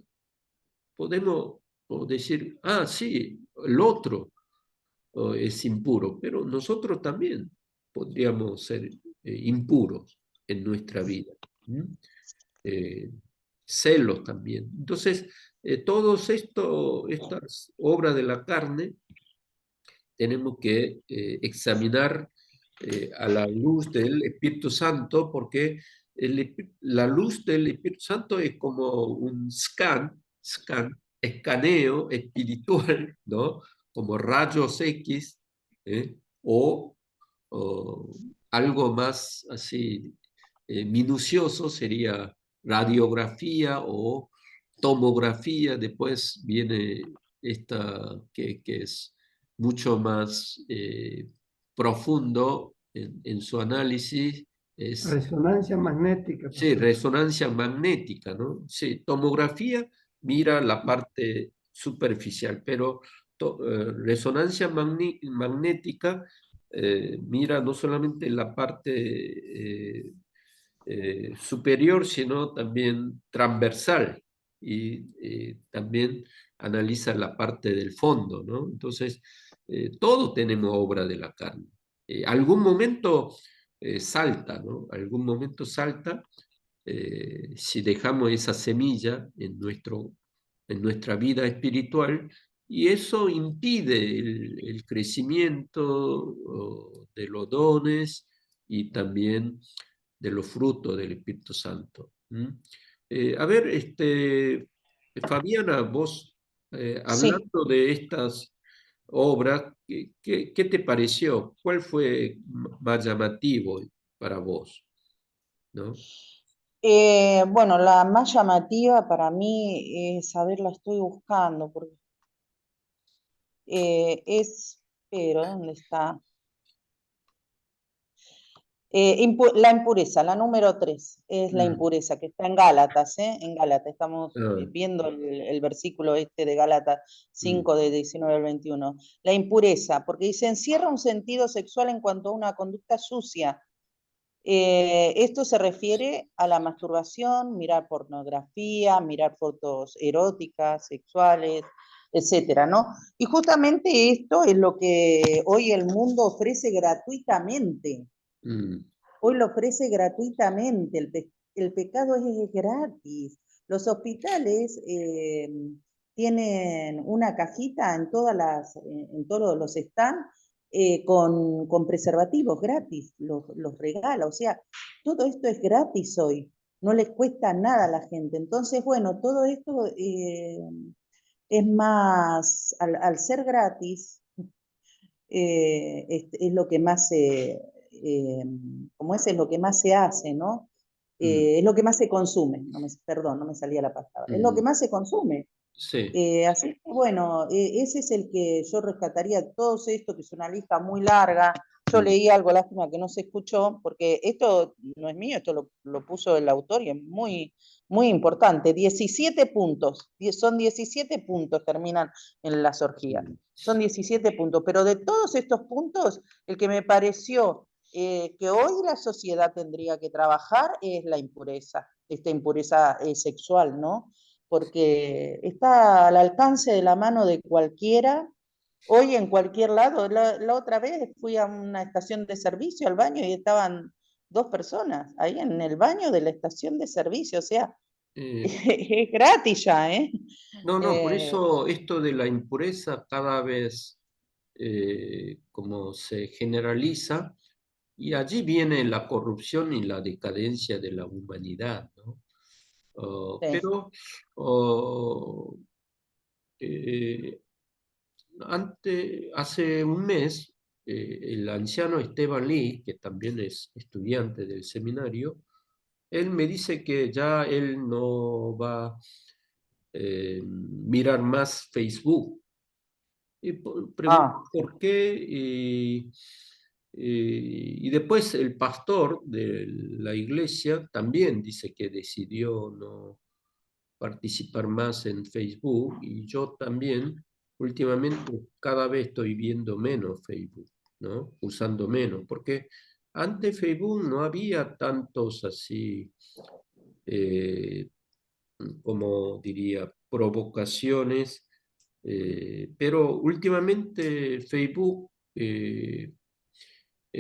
podemos decir, ah, sí, el otro es impuro, pero nosotros también podríamos ser impuros en nuestra vida. Eh, celos también. Entonces, todos estas obras de la carne tenemos que examinar a la luz del Espíritu Santo, porque la luz del Espíritu Santo es como un escaneo espiritual, ¿no? Como rayos X, ¿eh? O algo más así minucioso sería radiografía o tomografía. Después viene esta que es mucho más profundo en su análisis, es Resonancia magnética, sí, pastor. resonancia magnética, ¿no? Sí, tomografía mira la parte superficial, pero resonancia magnética mira no solamente la parte superior, sino también transversal y también analiza la parte del fondo, ¿no? Entonces, todos tenemos obra de la carne. Algún momento salta, ¿no? Algún momento salta si dejamos esa semilla en nuestra vida espiritual, y eso impide el crecimiento de los dones y también de los frutos del Espíritu Santo. A ver, Fabiana, vos Sí. hablando de estas obras, ¿qué te pareció? ¿Cuál fue más llamativo para vos? ¿No? Bueno, la más llamativa para mí es, a ver, la estoy buscando, porque pero ¿dónde está? La impureza, la número 3, es la Mm. impureza, que está en Gálatas, ¿eh? En Gálatas, estamos Ah, viendo el versículo este de Gálatas mm, 5, de 19 al 21. La impureza, porque dice, encierra un sentido sexual en cuanto a una conducta sucia. Esto se refiere a la masturbación, mirar pornografía, mirar fotos eróticas, sexuales, etcétera, ¿no? Y justamente esto es lo que hoy el mundo ofrece gratuitamente. mm, Hoy lo ofrece gratuitamente, el pecado es gratis. Los hospitales tienen una cajita en todos los stands con preservativos gratis, los regala, o sea, todo esto es gratis hoy, no les cuesta nada a la gente. Entonces, bueno, todo esto es más, al ser gratis, es lo que más se, como es lo que más se hace, ¿no? Mm, Es lo que más se consume, perdón, no me salía la palabra, es lo que mm, más se consume. sí. Así que bueno, ese es el que yo rescataría todos esto, que es una lista muy larga. Yo Mm, leí algo, lástima que no se escuchó, porque esto no es mío, esto lo puso el autor y es muy, muy importante. 17 puntos, son 17 puntos terminan en las orgías. mm, Son 17 puntos, pero de todos estos puntos, el que me pareció que hoy la sociedad tendría que trabajar es la impureza, esta impureza sexual, ¿no? Porque está al alcance de la mano de cualquiera, hoy en cualquier lado. La otra vez fui a una estación de servicio, al baño, y estaban 2 personas ahí en el baño de la estación de servicio, o sea, eh, es gratis ya, ¿eh? no, no, por Eh, eso esto de la impureza cada vez como se generaliza, y allí viene la corrupción y la decadencia de la humanidad, ¿no? sí. Pero oh, eh, hace un mes, el anciano Esteban Lee, que también es estudiante del seminario, él me dice que ya él no va a mirar más Facebook. Y pregunto Ah, por qué. Y después el pastor de la iglesia también dice que decidió no participar más en Facebook, y yo también últimamente cada vez estoy viendo menos Facebook, ¿no? Usando menos, porque antes Facebook no había tantos así, eh, como diría, provocaciones, pero últimamente Facebook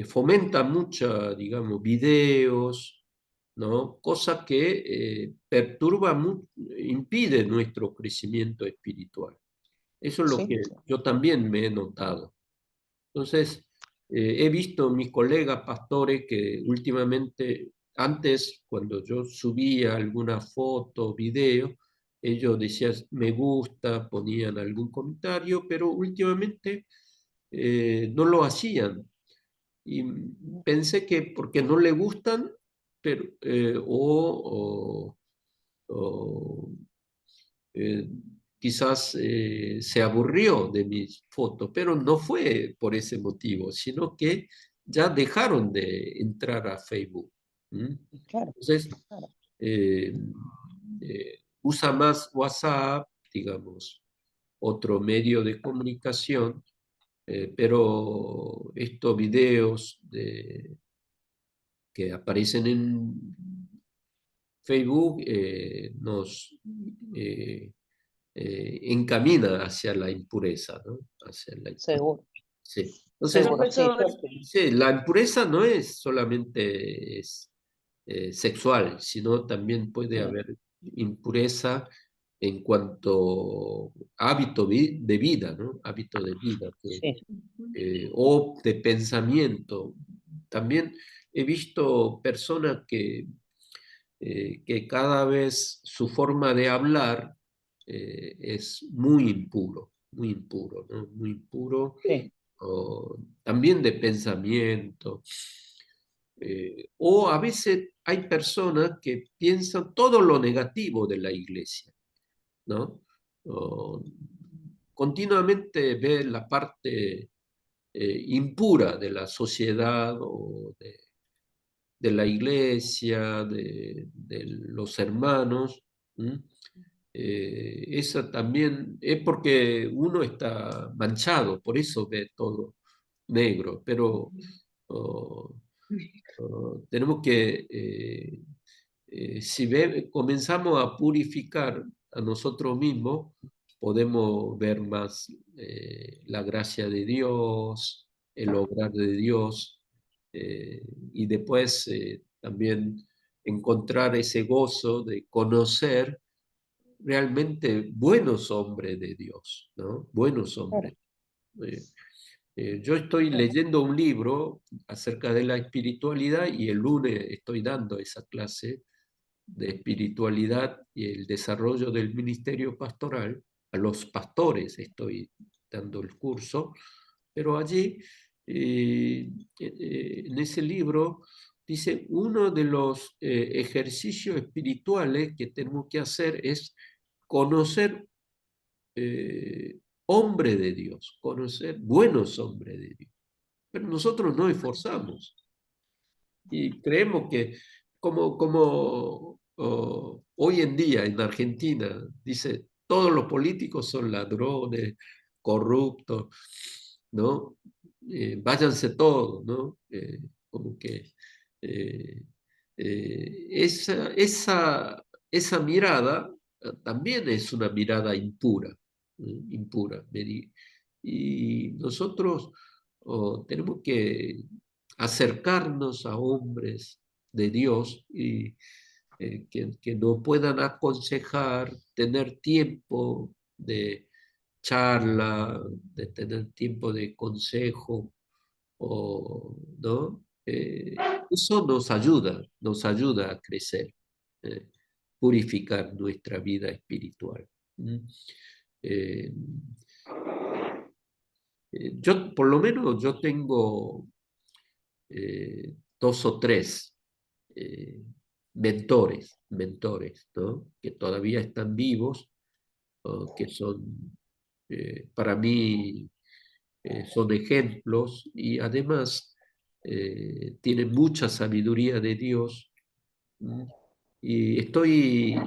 fomenta mucha, digamos, videos, ¿no? Cosa que impide nuestro crecimiento espiritual. Eso es lo sí, que yo también me he notado. Entonces, he visto mis colegas pastores que últimamente, antes, cuando yo subía alguna foto, video, ellos decían me gusta, ponían algún comentario, pero últimamente no lo hacían. Y pensé que porque no le gustan, pero, o, eh, quizás se aburrió de mis fotos, pero no fue por ese motivo, sino que ya dejaron de entrar a Facebook. ¿Mm? claro, Entonces, claro. eh, usa más WhatsApp, digamos, otro medio de comunicación, pero estos videos que aparecen en Facebook nos eh, encamina hacia la impureza, ¿no? Hacia la impureza. Seguro, Sí. Entonces, seguro, sí. Profesor, sí, la impureza no es solamente sexual, sino también puede Sí, haber impureza en cuanto a de vida, ¿no? Hábito de vida, sí, o de pensamiento. También he visto personas que cada vez su forma de hablar es muy impuro, ¿no? Muy impuro, sí, también de pensamiento. O a veces hay personas que piensan todo lo negativo de la iglesia, ¿no? O continuamente ve la parte impura de la sociedad o de la iglesia, de los hermanos. ¿M? Esa también es porque uno está manchado, por eso ve todo negro, pero oh, tenemos que, si comenzamos a purificar a nosotros mismos, podemos ver más la gracia de Dios, el obrar de Dios, eh, y después también encontrar ese gozo de conocer realmente buenos hombres de Dios, ¿no? Buenos claro. hombres. Eh, Yo estoy leyendo un libro acerca de la espiritualidad y el lunes estoy dando esa clase de espiritualidad y el desarrollo del ministerio pastoral. A los pastores estoy dando el curso, pero allí, en ese libro, dice, uno de los ejercicios espirituales que tenemos que hacer es conocer hombre de Dios, conocer buenos hombres de Dios. Pero nosotros no esforzamos y creemos que como hoy en día en Argentina, dice, todos los políticos son ladrones, corruptos, ¿no? Váyanse todos, ¿no? Como que eh, esa mirada también es una mirada impura, impura. Y nosotros tenemos que acercarnos a hombres de Dios y que nos puedan aconsejar, tener tiempo de charla, de tener tiempo de consejo, ¿no? Eso nos ayuda a crecer, eh, purificar nuestra vida espiritual. ¿Mm? Eh, yo, por lo menos, yo tengo dos o tres eh, mentores, ¿no? Que todavía están vivos, que son, para mí, son ejemplos y además tienen mucha sabiduría de Dios. ¿Mm? Y estoy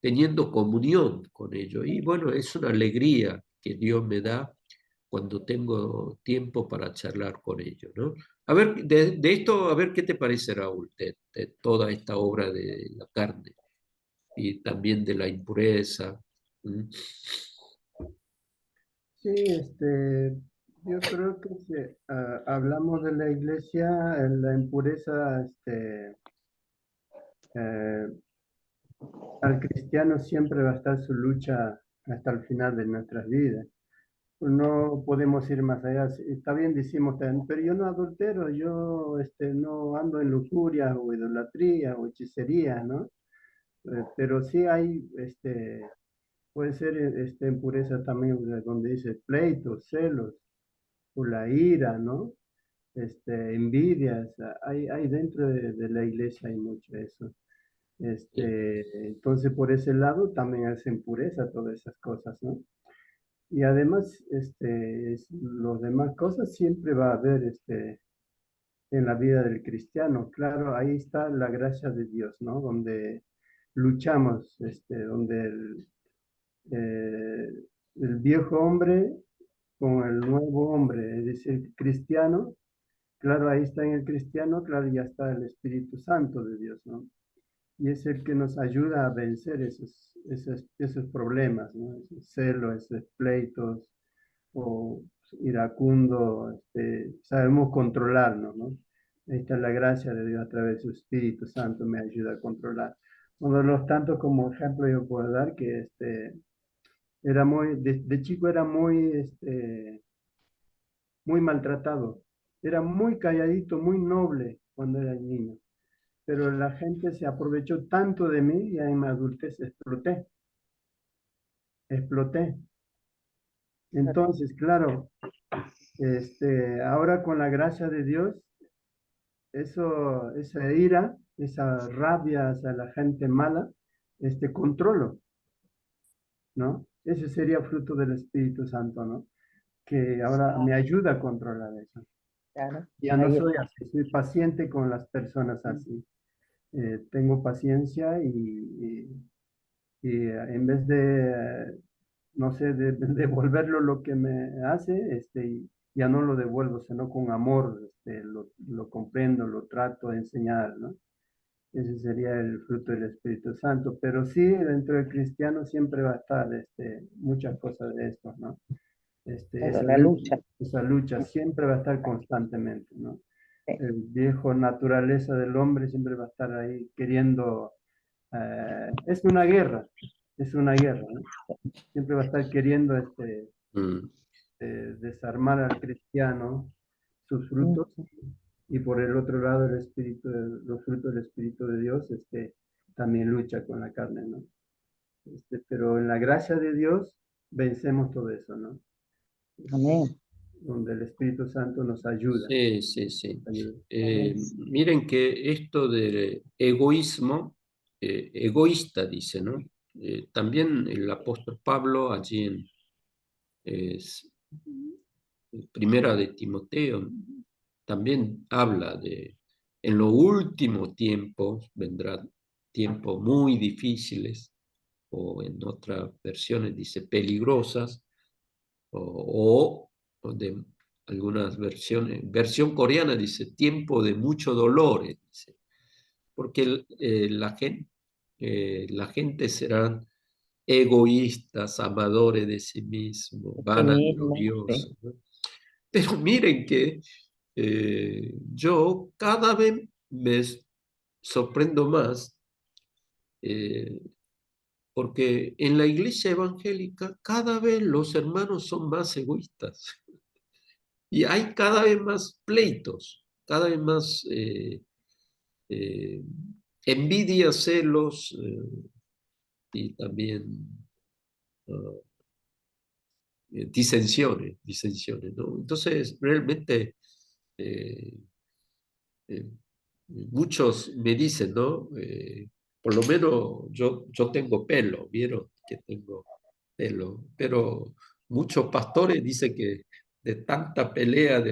teniendo comunión con ellos. Y bueno, es una alegría que Dios me da cuando tengo tiempo para charlar con ellos, ¿no? A ver, de esto, a ver qué te parece, Raúl, de toda esta obra de la carne y también de la impureza. ¿Mm? Sí, yo creo que si hablamos de la iglesia, la impureza, eh, al cristiano siempre va a estar su lucha hasta el final de nuestras vidas. No podemos ir más allá. Está bien, decimos, pero yo no adultero, yo no ando en lujuria o idolatría o hechicería, ¿no? Pero sí hay, puede ser impureza también, o sea, donde dice pleitos, celos, o la ira, ¿no? Envidias, hay dentro de la iglesia hay mucho eso. Entonces, por ese lado también es impureza todas esas cosas, ¿no? Y además, los demás cosas siempre va a haber, en la vida del cristiano. Claro, ahí está la gracia de Dios, ¿no? Donde luchamos, donde eh, el viejo hombre con el nuevo hombre, es decir, cristiano. Claro, ahí está en el cristiano, claro, ya está el Espíritu Santo de Dios, ¿no? Y es el que nos ayuda a vencer esos problemas, ¿no? Esos celos, esos pleitos, o iracundo, sabemos controlarnos, ¿no? Ahí está la gracia de Dios a través de su Espíritu Santo, me ayuda a controlar. Uno de los tantos como ejemplo yo puedo dar que era de chico era muy maltratado, era muy calladito, muy noble cuando era niño, pero la gente se aprovechó tanto de mí y en mi adultez exploté. Entonces, claro, ahora con la gracia de Dios, esa ira, esa rabia hacia la gente mala, controlo, ¿no? Ese sería fruto del Espíritu Santo, ¿no? Que ahora me ayuda a controlar eso. Claro, Ya no ahí soy está. así, soy paciente con las personas así. Tengo paciencia y en vez de, no sé, de devolverlo lo que me hace, ya no lo devuelvo, sino con amor, lo comprendo, lo trato de enseñar, ¿no? Ese sería el fruto del Espíritu Santo. Pero sí, dentro del cristiano siempre va a estar muchas cosas de esto, ¿no? Claro, la lucha. Esa lucha siempre va a estar constantemente, ¿no? Sí. El viejo naturaleza del hombre siempre va a estar ahí queriendo, es una guerra, ¿no? Siempre va a estar queriendo Mm. desarmar al cristiano, sus frutos, y por el otro lado el espíritu, los frutos del Espíritu de Dios, también lucha con la carne, ¿no? Pero en la gracia de Dios vencemos todo eso, ¿no? Amén. Donde el Espíritu Santo nos ayuda. Sí, sí, sí. ayuda. Miren que esto del egoísmo, egoísta dice, ¿no? También el apóstol Pablo allí en es, Primera de Timoteo también habla de en los últimos tiempos vendrán tiempos muy difíciles, o en otras versiones dice peligrosas, o de algunas versiones, versión coreana dice tiempo de mucho dolor, dice, porque la gente serán egoístas, amadores de sí mismos, Sí mismo, vanagloriosos, sí. ¿no? Pero miren que yo cada vez me sorprendo más, eh, porque en la iglesia evangélica cada vez los hermanos son más egoístas y hay cada vez más pleitos, cada vez más eh, envidia, celos, y también ah, disensiones, ¿no? Entonces, realmente eh, eh, muchos me dicen, ¿no? Por lo menos yo tengo pelo, vieron que tengo pelo, pero muchos pastores dicen que de tanta pelea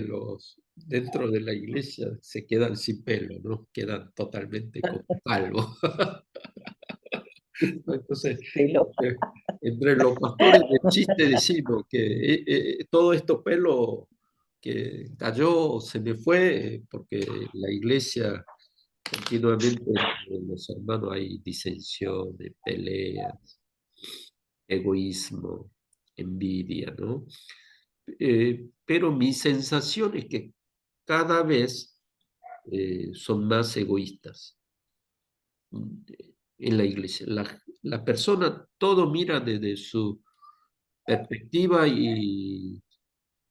dentro de la iglesia se quedan sin pelo, ¿no? Quedan totalmente como calvos. Entonces, Pelo. eh, entre los pastores de chiste decimos que todo esto pelo que cayó se me fue porque la iglesia continuamente entre los hermanos hay disensiones, peleas, egoísmo, envidia, ¿no? Pero mi sensación es que cada vez son más egoístas en la iglesia. La persona todo mira desde su perspectiva y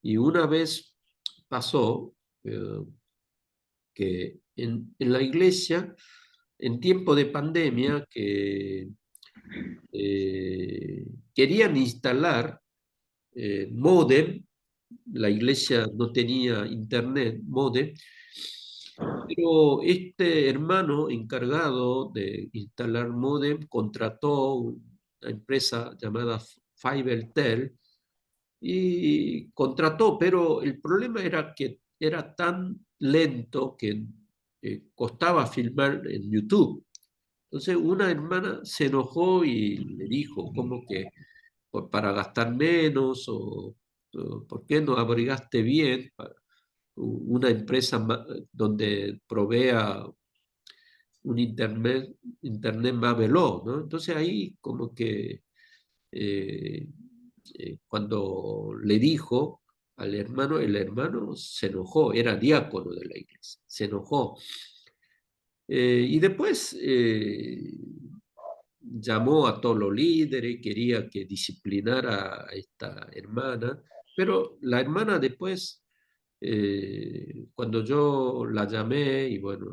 una vez pasó que en la iglesia, en tiempo de pandemia, que querían instalar módem, la iglesia no tenía internet, módem, pero este hermano encargado de instalar módem contrató una empresa llamada Fivertel y contrató, pero el problema era que era tan lento que costaba filmar en YouTube. Entonces una hermana se enojó y le dijo, ¿cómo que para gastar menos o por qué no abrigaste bien una empresa donde provea un internet más veloz, ¿no? Entonces ahí como que eh, cuando le dijo al hermano, el hermano se enojó, era diácono de la iglesia, se enojó. Y después llamó a todos los líderes, quería que disciplinara a esta hermana, pero la hermana después, cuando yo la llamé y bueno,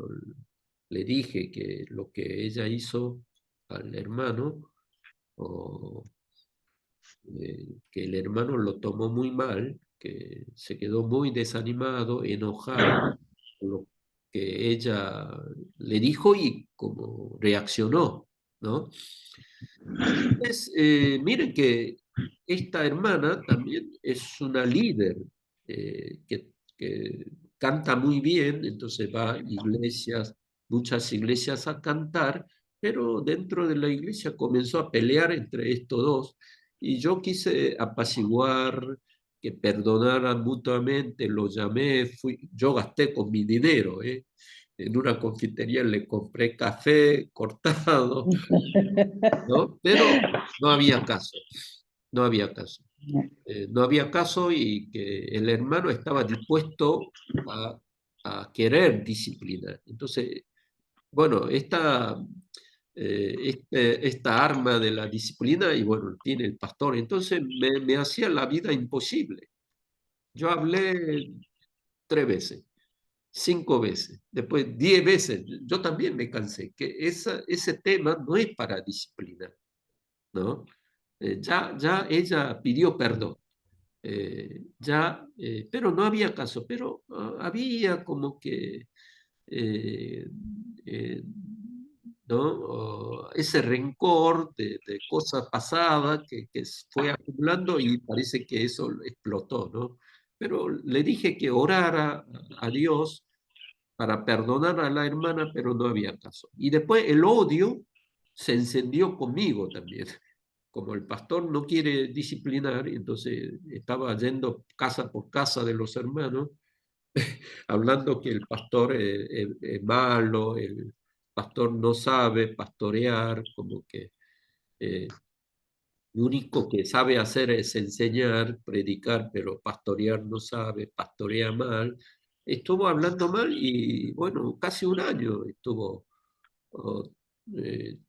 le dije que lo que ella hizo al hermano, o, que el hermano lo tomó muy mal, que se quedó muy desanimado, enojado con lo que ella le dijo y cómo reaccionó, ¿no? Entonces, miren que esta hermana también es una líder que canta muy bien, entonces va a iglesias, muchas iglesias a cantar, pero dentro de la iglesia comenzó a pelear entre estos dos y yo quise apaciguar, que perdonaran mutuamente, lo llamé, yo gasté con mi dinero, ¿eh? En una confitería le compré café cortado, ¿no? Pero no había caso, no había caso. No había caso y que el hermano estaba dispuesto a querer disciplinar. Entonces, bueno, esta arma de la disciplina, y bueno, tiene el pastor, entonces me hacía la vida imposible. Yo hablé 3 veces, 5 veces, después 10 veces. Yo también me cansé, que ese tema no es para disciplinar, ¿no? Ya ella pidió perdón. Pero no había caso, pero había como que eh, eh, ¿no? Ese rencor de cosas pasadas que fue acumulando y parece que eso explotó, ¿no? Pero le dije que orara a Dios para perdonar a la hermana, pero no había caso. Y después el odio se encendió conmigo también. Como el pastor no quiere disciplinar, entonces estaba yendo casa por casa de los hermanos, hablando que el pastor es malo, el pastor no sabe pastorear, como que lo único que sabe hacer es enseñar, predicar, pero pastorear no sabe, pastorea mal. Estuvo hablando mal y bueno, casi un año estuvo oh,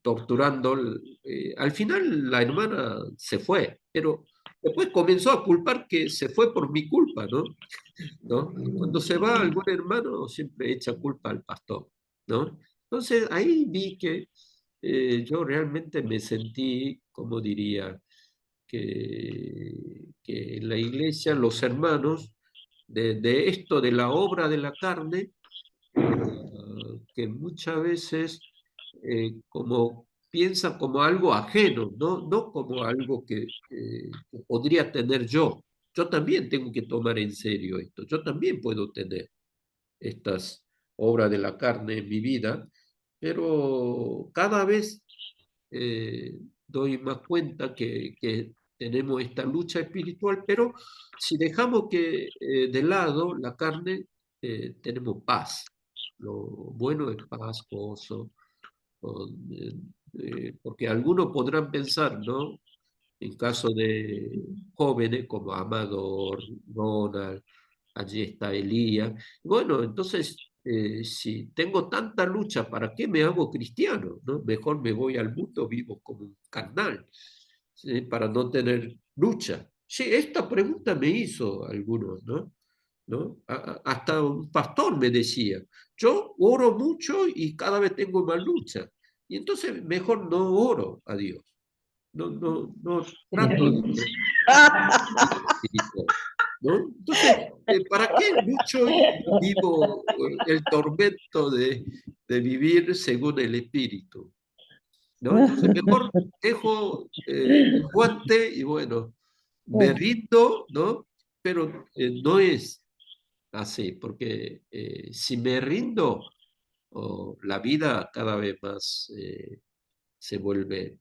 torturando. Al final la hermana se fue, pero después comenzó a culpar que se fue por mi culpa, ¿no? ¿No? Cuando se va algún hermano, siempre echa culpa al pastor, ¿no? Entonces ahí vi que yo realmente me sentí, como diría, que en la iglesia los hermanos de esto, de la obra de la carne, que muchas veces como piensan como algo ajeno, no como algo que podría tener yo. Yo también tengo que tomar en serio esto. Yo también puedo tener estas obras de la carne en mi vida, pero cada vez doy más cuenta que tenemos esta lucha espiritual, pero si dejamos que de lado la carne, tenemos paz. Lo bueno es paz, gozo, porque algunos podrán pensar, ¿no? En caso de jóvenes como Amador, Ronald, allí está Elías. Bueno, entonces, si tengo tanta lucha, ¿para qué me hago cristiano? ¿No? Mejor me voy al mundo, vivo como un carnal, ¿sí? Para no tener lucha. Sí, esta pregunta me hizo algunos, ¿no? ¿No? Hasta un pastor me decía, yo oro mucho y cada vez tengo más lucha. Y entonces mejor no oro a Dios. No trato de ser espiritual, ¿no? Entonces, ¿para qué lucho y vivo el tormento de vivir según el espíritu? ¿No? Entonces, mejor dejo el guante y bueno, me rindo, ¿no? Pero no es así, porque si me rindo, la vida cada vez más se vuelve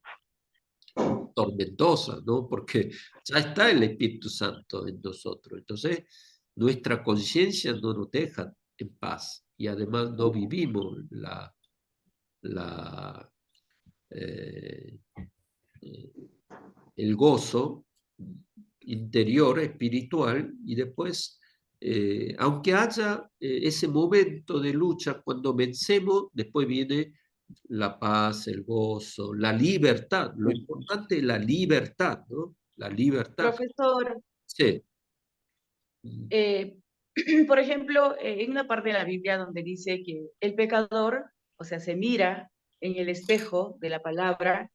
tormentosa, ¿no? Porque ya está el Espíritu Santo en nosotros. Entonces, nuestra conciencia no nos deja en paz y además no vivimos la, eh, eh, el gozo interior, espiritual, y después, aunque haya ese momento de lucha, cuando vencemos, después viene la paz, el gozo, la libertad. Lo importante es la libertad, ¿no? La libertad. Profesor, Sí. eh, por ejemplo, en una parte de la Biblia donde dice que el pecador, o sea, se mira en el espejo de la palabra,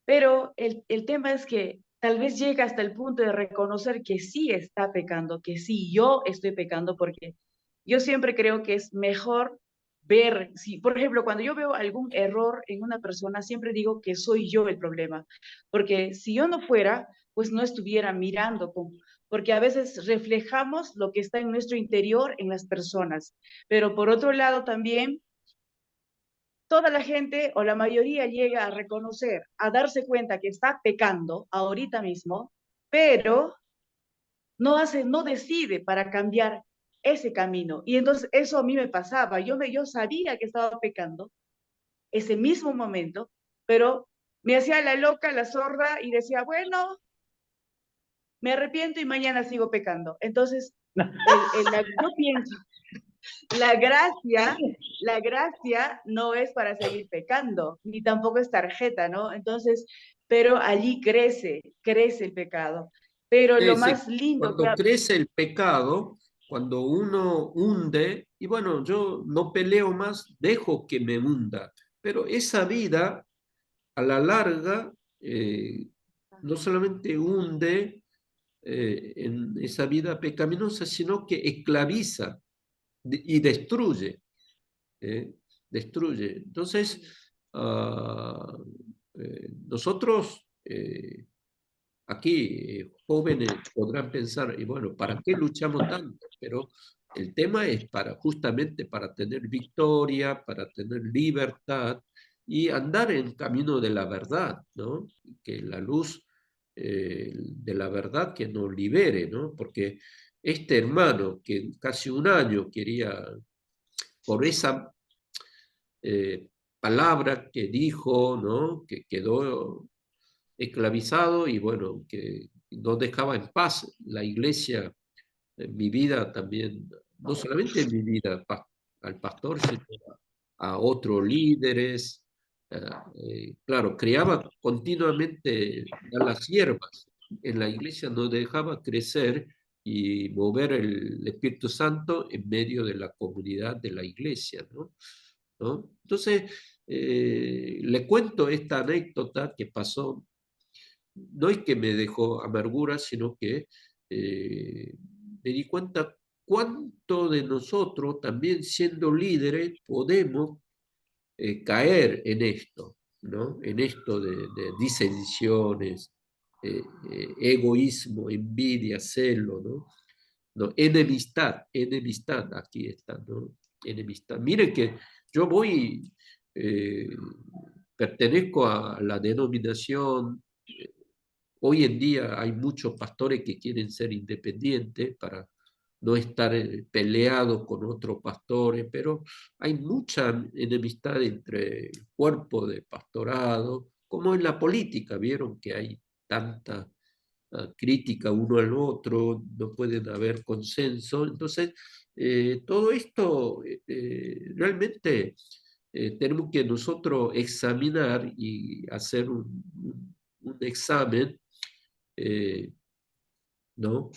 pero el tema es que tal vez llega hasta el punto de reconocer que sí está pecando, que sí yo estoy pecando, porque yo siempre creo que es mejor ver, si, por ejemplo, cuando yo veo algún error en una persona, siempre digo que soy yo el problema, porque si yo no fuera, pues no estuviera mirando, porque a veces reflejamos lo que está en nuestro interior en las personas, pero por otro lado también toda la gente o la mayoría llega a reconocer, a darse cuenta que está pecando ahorita mismo, pero no decide para cambiar ese camino. Y entonces eso a mí me pasaba. Yo sabía que estaba pecando ese mismo momento, pero me hacía la loca, la sorda y decía, bueno, me arrepiento y mañana sigo pecando. Entonces, yo pienso, la gracia no es para seguir pecando, ni tampoco es tarjeta, ¿no? Entonces, pero allí crece el pecado. Pero lo Sí, sí. más lindo que Cuando crece el pecado, cuando uno hunde, y bueno, yo no peleo más, dejo que me hunda, pero esa vida a la larga no solamente hunde en esa vida pecaminosa, sino que esclaviza y destruye. ¿Eh? Destruye. Entonces, nosotros aquí, jóvenes, podrán pensar, y bueno, ¿para qué luchamos tanto? Pero el tema es para justamente para tener victoria, para tener libertad y andar en camino de la verdad, ¿no? Que la luz de la verdad que nos libere, ¿no? Porque este hermano que casi un año quería, por esa palabra que dijo, ¿no? Que quedó esclavizado y bueno, que no dejaba en paz la iglesia, en mi vida también, no solamente en mi vida al pastor, sino a otros líderes. Claro, criaba continuamente a las siervas. En la iglesia no dejaba crecer y mover el Espíritu Santo en medio de la comunidad de la iglesia, ¿no? ¿No? Entonces, le cuento esta anécdota que pasó, no es que me dejó amargura, sino que me di cuenta cuánto de nosotros, también siendo líderes, podemos caer en esto, ¿no? En esto de disensiones, egoísmo, envidia, celo, ¿no? No, enemistad, aquí está, ¿no? Enemistad. Miren que yo voy, eh, pertenezco a la denominación. Hoy en día hay muchos pastores que quieren ser independientes para no estar peleados con otros pastores, pero hay mucha enemistad entre el cuerpo de pastorado, como en la política, vieron que hay tanta crítica uno al otro, no pueden haber consenso. Entonces, todo esto realmente tenemos que nosotros examinar y hacer un examen, eh, ¿no?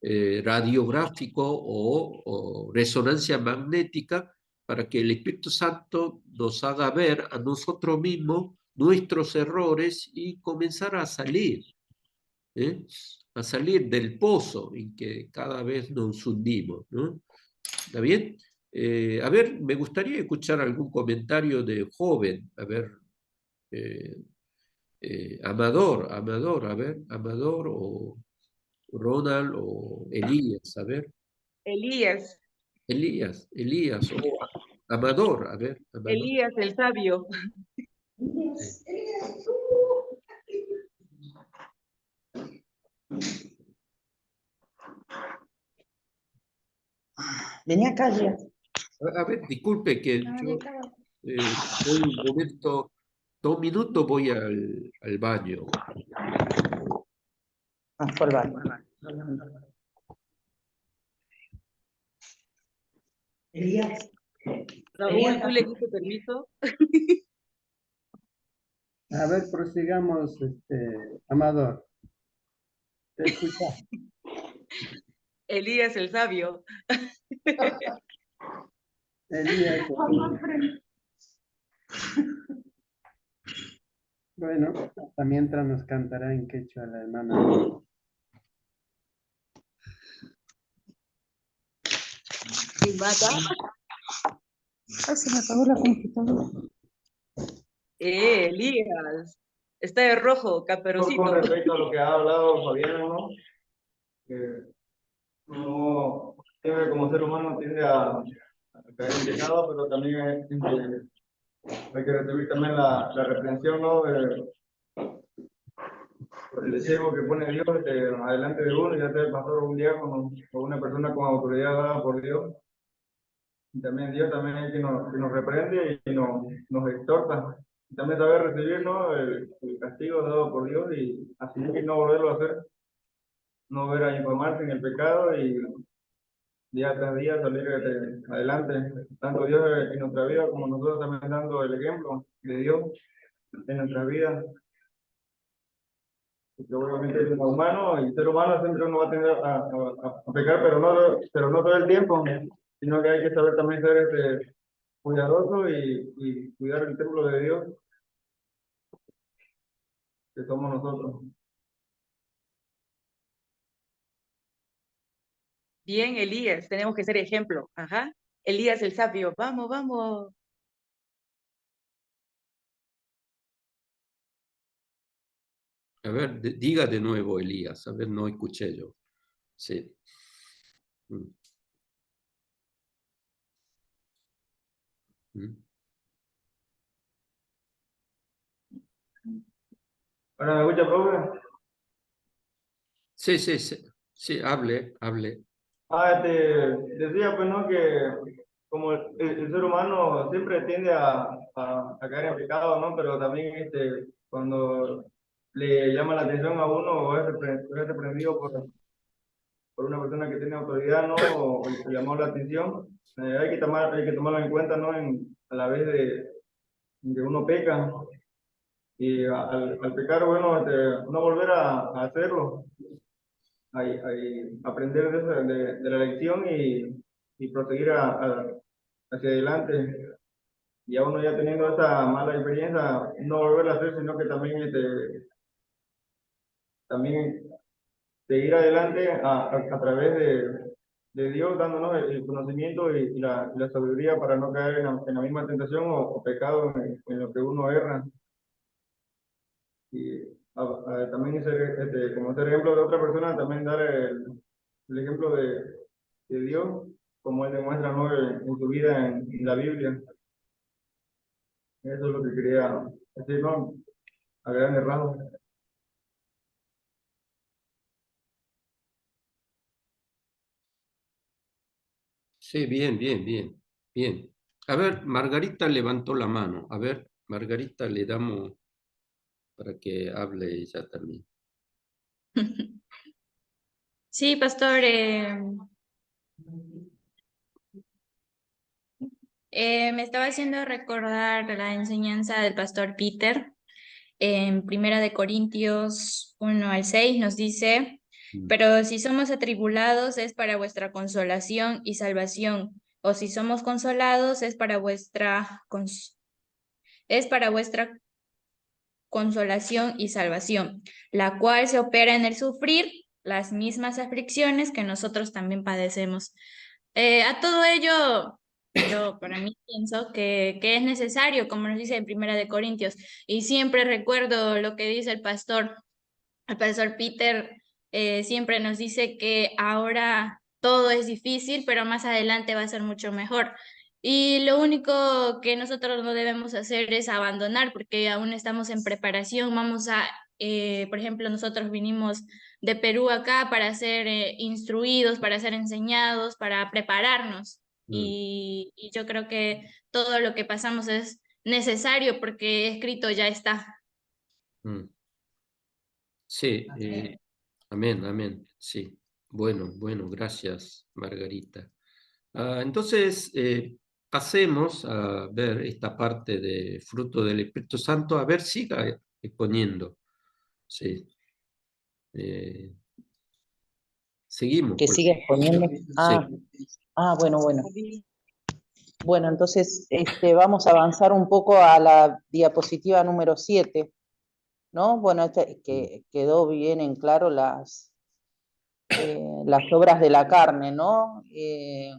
Radiográfico o resonancia magnética para que el Espíritu Santo nos haga ver a nosotros mismos nuestros errores y comenzar a salir, ¿eh? A salir del pozo en que cada vez nos hundimos, ¿no? ¿Está bien? A ver, me gustaría escuchar algún comentario de joven, a ver, eh, Amador, a ver, Amador o Ronald o Elías, a ver, Elías, Elías o Amador, a ver, Amador. Elías el sabio. Sí. Vení acá, Elías. A ver, disculpe que yo voy un momento, 2 minutos voy al baño. Ah, fue al baño. Elías. Raúl, ¿tú le diste permiso? A ver, prosigamos, Amador. Te escucha. Elías el sabio. Elías. Bueno, hasta mientras nos cantará en quechua la hermana. ¿Y mata? Ay, se me apagó la computadora. Elías. Está de rojo, Con caperucito. respecto a lo que ha hablado Fabián, ¿no? Que uno siempre como ser humano tiende a caer en pecado, pero también hay que recibir también la reprensión, ¿no? Por el deseo que pone Dios adelante de uno, ya sea el pastor o un diácono o una persona con autoridad dada por Dios. Y también Dios también es que nos reprende y nos exhorta. Y también saber recibir, ¿no? El castigo dado por Dios y así que no volverlo a hacer. No volver a informarse en el pecado y día tras día salir adelante, tanto Dios en nuestra vida como nosotros también dando el ejemplo de Dios en nuestra vida. porque obviamente es humano, y el ser humano siempre uno va a tender a pecar, pero no todo el tiempo, sino que hay que saber también ser cuidadoso y cuidar el templo de Dios, que somos nosotros. Bien, Elías, tenemos que ser ejemplo. Ajá. Elías el sabio, vamos, vamos. A ver, diga de nuevo, Elías. A ver, no escuché yo. Sí. Mm, mm. Ahora me escucha, profe. Sí, sí, sí. Sí, hable, hable. Decía pues no que como el ser humano siempre tiende a caer en pecado, ¿no? Pero también cuando le llama la atención a uno o es reprendido por una persona que tiene autoridad, ¿no? O le llamó la atención, hay que tomarlo en cuenta, ¿no? A la vez de que uno peca y al pecar, bueno, no volver a hacerlo, aprender de la lección y proseguir hacia adelante. Y a uno ya teniendo esa mala experiencia, no volver a hacer, sino que también seguir adelante a través de Dios, dándonos el conocimiento y la sabiduría para no caer en la misma tentación o pecado en lo que uno erra. Y también como ser ejemplo de otra persona, también dar el ejemplo de Dios, como Él demuestra, ¿no? En su vida en la Biblia. Eso es lo que quería decir, ¿no? A grandes rasgos. Sí, bien, bien, bien, bien. A ver, Margarita levantó la mano. A ver, Margarita, le damos para que hable ella también. Sí, pastor, me estaba haciendo recordar la enseñanza del pastor Peter. En Primera de Corintios 1 al 6 nos dice, Mm, pero si somos atribulados es para vuestra consolación y salvación, o si somos consolados es para vuestra consolación y salvación, la cual se opera en el sufrir las mismas aflicciones que nosotros también padecemos. A todo ello, yo para mí pienso que es necesario, como nos dice en Primera de Corintios, y siempre recuerdo lo que dice el pastor Peter, siempre nos dice que ahora todo es difícil, pero más adelante va a ser mucho mejor. Y lo único que nosotros no debemos hacer es abandonar, porque aún estamos en preparación. Por ejemplo, nosotros vinimos de Perú acá para ser instruidos, para ser enseñados, para prepararnos. mm, Y yo creo que todo lo que pasamos es necesario porque escrito ya está. mm. Sí, amén, amén. Sí. Bueno, bueno, gracias, Margarita. Entonces, pasemos a ver esta parte de fruto del Espíritu Santo. A ver, siga exponiendo. Sí. Eh, seguimos Que con siga exponiendo. sí. Bueno, bueno. Bueno, entonces vamos a avanzar un poco a la diapositiva número 7, ¿no? Bueno, que quedó bien en claro las obras de la carne, ¿no? Que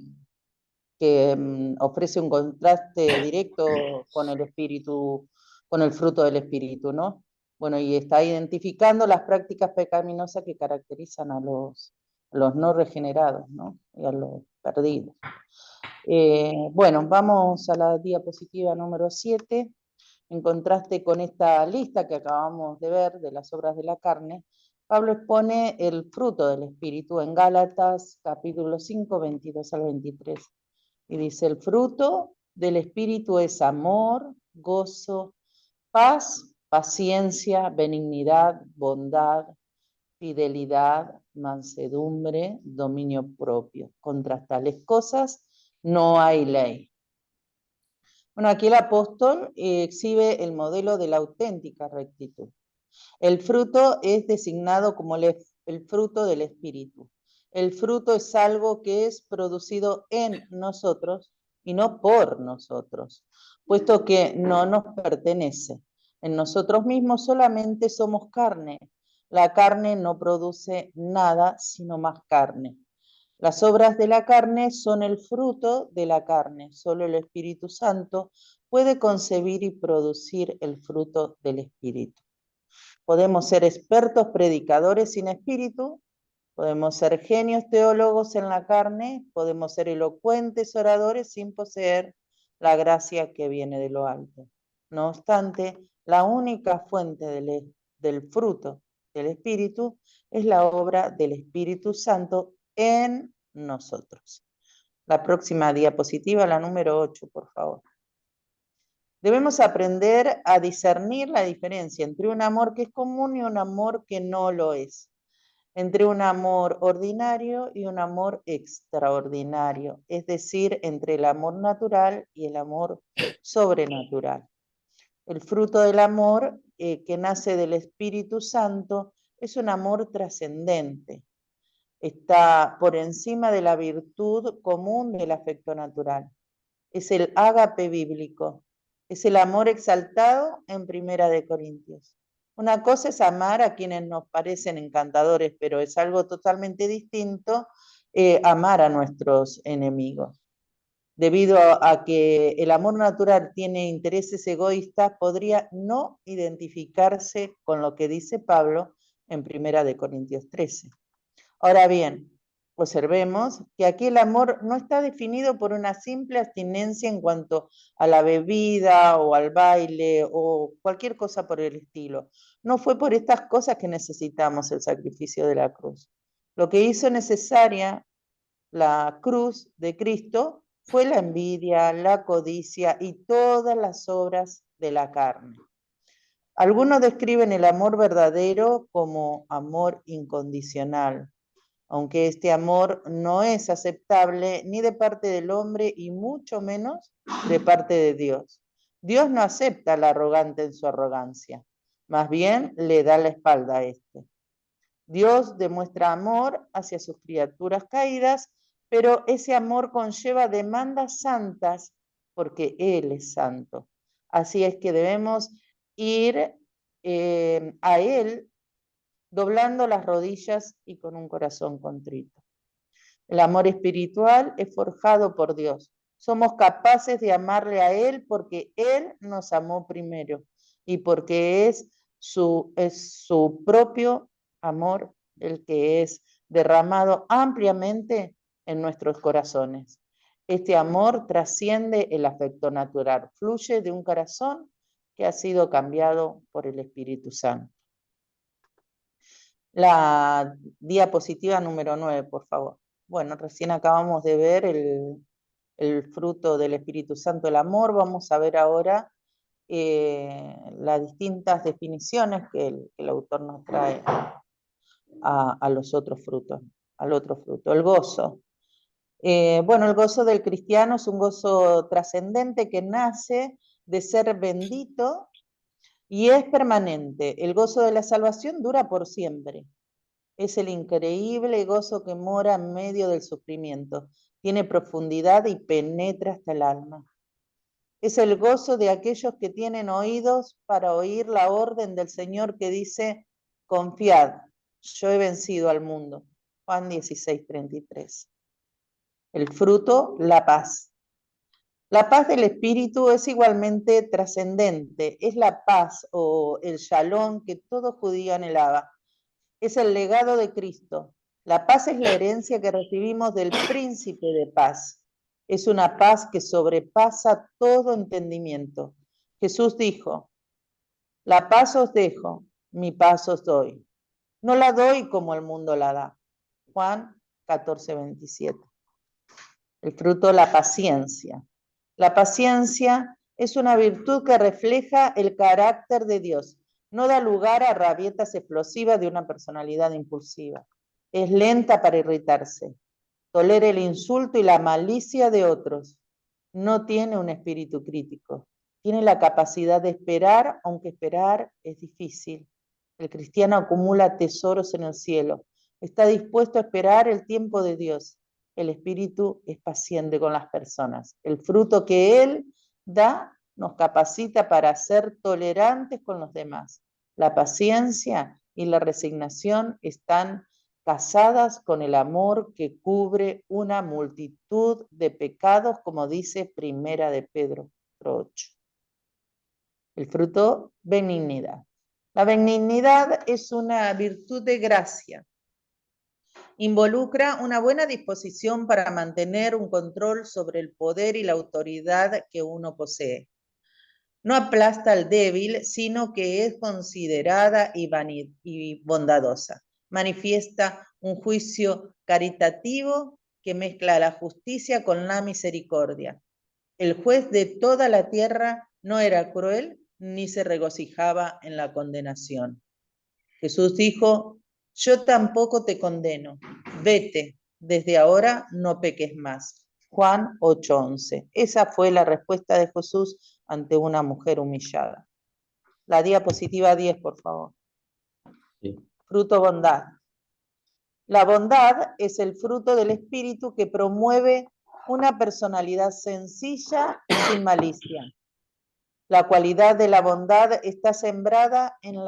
ofrece un contraste directo con el espíritu, con el fruto del espíritu, ¿no? Bueno, y está identificando las prácticas pecaminosas que caracterizan a los no regenerados, ¿no? Y a los perdidos. Bueno, vamos a la diapositiva número 7. En contraste con esta lista que acabamos de ver de las obras de la carne, Pablo expone el fruto del Espíritu en Gálatas capítulo 5, 22 al 23. Y dice, el fruto del Espíritu es amor, gozo, paz, paciencia, benignidad, bondad, fidelidad, mansedumbre, dominio propio. Contra tales cosas no hay ley. Bueno, aquí el apóstol exhibe el modelo de la auténtica rectitud. El fruto es designado como el fruto del Espíritu. El fruto es algo que es producido en nosotros y no por nosotros, puesto que no nos pertenece. En nosotros mismos solamente somos carne. La carne no produce nada sino más carne. Las obras de la carne son el fruto de la carne. Solo el Espíritu Santo puede concebir y producir el fruto del Espíritu. Podemos ser expertos predicadores sin espíritu, podemos ser genios teólogos en la carne, podemos ser elocuentes oradores sin poseer la gracia que viene de lo alto. No obstante, la única fuente del fruto del Espíritu es la obra del Espíritu Santo en nosotros. La próxima diapositiva, la número 8, por favor. Debemos aprender a discernir la diferencia entre un amor que es común y un amor que no lo es, entre un amor ordinario y un amor extraordinario, es decir, entre el amor natural y el amor sobrenatural. El fruto del amor que nace del Espíritu Santo es un amor trascendente, está por encima de la virtud común del afecto natural. Es el ágape bíblico, es el amor exaltado en Primera de Corintios. Una cosa es amar a quienes nos parecen encantadores, pero es algo totalmente distinto amar a nuestros enemigos. Debido a que el amor natural tiene intereses egoístas, podría no identificarse con lo que dice Pablo en Primera de Corintios 13. Ahora bien, observemos que aquí el amor no está definido por una simple abstinencia en cuanto a la bebida o al baile o cualquier cosa por el estilo. No fue por estas cosas que necesitamos el sacrificio de la cruz. Lo que hizo necesaria la cruz de Cristo fue la envidia, la codicia y todas las obras de la carne. Algunos describen el amor verdadero como amor incondicional, aunque este amor no es aceptable ni de parte del hombre y mucho menos de parte de Dios. Dios no acepta al arrogante en su arrogancia, más bien le da la espalda a este. Dios demuestra amor hacia sus criaturas caídas, pero ese amor conlleva demandas santas porque Él es santo. Así es que debemos ir a Él doblando las rodillas y con un corazón contrito. El amor espiritual es forjado por Dios. Somos capaces de amarle a Él porque Él nos amó primero y porque es su propio amor el que es derramado ampliamente en nuestros corazones. Este amor trasciende el afecto natural, fluye de un corazón que ha sido cambiado por el Espíritu Santo. La diapositiva número 9, por favor. Bueno, recién acabamos de ver el fruto del Espíritu Santo, el amor. Vamos a ver ahora las distintas definiciones que el autor nos trae a los otros frutos, al otro fruto. El gozo. Bueno, el gozo del cristiano es un gozo trascendente que nace de ser bendito y es permanente. El gozo de la salvación dura por siempre. Es el increíble gozo que mora en medio del sufrimiento. Tiene profundidad y penetra hasta el alma. Es el gozo de aquellos que tienen oídos para oír la orden del Señor que dice, confiad, yo he vencido al mundo. Juan 16:33. El fruto, la paz. La paz del espíritu es igualmente trascendente. Es la paz o el shalom que todo judío anhelaba. Es el legado de Cristo. La paz es la herencia que recibimos del príncipe de paz. Es una paz que sobrepasa todo entendimiento. Jesús dijo, la paz os dejo, mi paz os doy. No la doy como el mundo la da. Juan 14:27. El fruto, la paciencia. La paciencia es una virtud que refleja el carácter de Dios. No da lugar a rabietas explosivas de una personalidad impulsiva. Es lenta para irritarse. Tolera el insulto y la malicia de otros. No tiene un espíritu crítico. Tiene la capacidad de esperar, aunque esperar es difícil. El cristiano acumula tesoros en el cielo. Está dispuesto a esperar el tiempo de Dios. El Espíritu es paciente con las personas. El fruto que Él da nos capacita para ser tolerantes con los demás. La paciencia y la resignación están casadas con el amor que cubre una multitud de pecados, como dice Primera de Pedro 8. El fruto, benignidad. La benignidad es una virtud de gracia. Involucra una buena disposición para mantener un control sobre el poder y la autoridad que uno posee. No aplasta al débil, sino que es considerada y bondadosa. Manifiesta un juicio caritativo que mezcla la justicia con la misericordia. El juez de toda la tierra no era cruel ni se regocijaba en la condenación. Jesús dijo: yo tampoco te condeno, vete, desde ahora no peques más. Juan 8:11. Esa fue la respuesta de Jesús ante una mujer humillada. La diapositiva 10, por favor. Sí. Fruto bondad. La bondad es el fruto del espíritu que promueve una personalidad sencilla y sin malicia. La cualidad de la bondad está sembrada en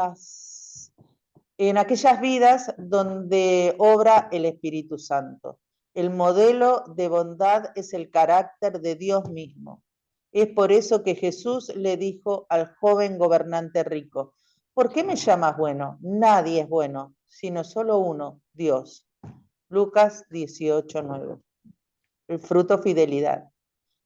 aquellas vidas donde obra el Espíritu Santo. El modelo de bondad es el carácter de Dios mismo. Es por eso que Jesús le dijo al joven gobernante rico: ¿por qué me llamas bueno? Nadie es bueno, sino solo uno, Dios. Lucas 18:9. El fruto, fidelidad.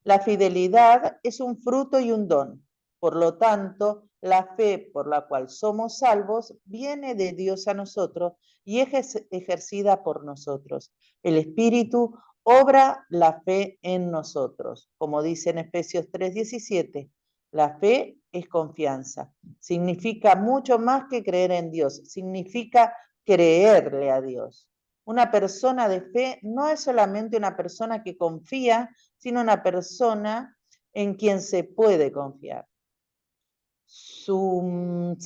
La fidelidad es un fruto y un don. Por lo tanto, la fe por la cual somos salvos viene de Dios a nosotros y es ejercida por nosotros. El Espíritu obra la fe en nosotros. Como dice en Efesios 3:17, la fe es confianza. Significa mucho más que creer en Dios, significa creerle a Dios. Una persona de fe no es solamente una persona que confía, sino una persona en quien se puede confiar. Su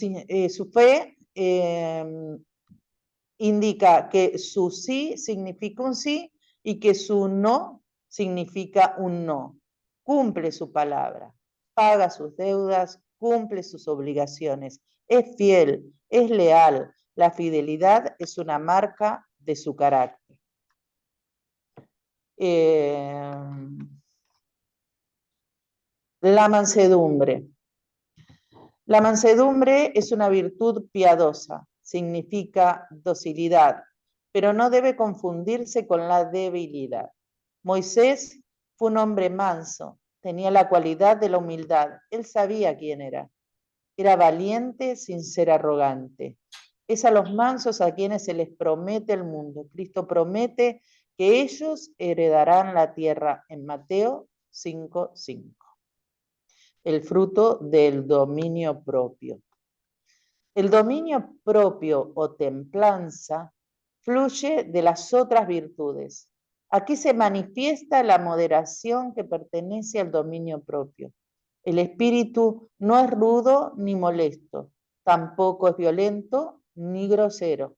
fe indica que su sí significa un sí y que su no significa un no. Cumple su palabra, paga sus deudas, cumple sus obligaciones, es fiel, es leal. La fidelidad es una marca de su carácter. La mansedumbre. La mansedumbre es una virtud piadosa, significa docilidad, pero no debe confundirse con la debilidad. Moisés fue un hombre manso, tenía la cualidad de la humildad, él sabía quién era. Era valiente sin ser arrogante. Es a los mansos a quienes se les promete el mundo. Cristo promete que ellos heredarán la tierra en Mateo 5:5. El fruto del dominio propio. El dominio propio o templanza fluye de las otras virtudes. Aquí se manifiesta la moderación que pertenece al dominio propio. El espíritu no es rudo ni molesto, tampoco es violento ni grosero.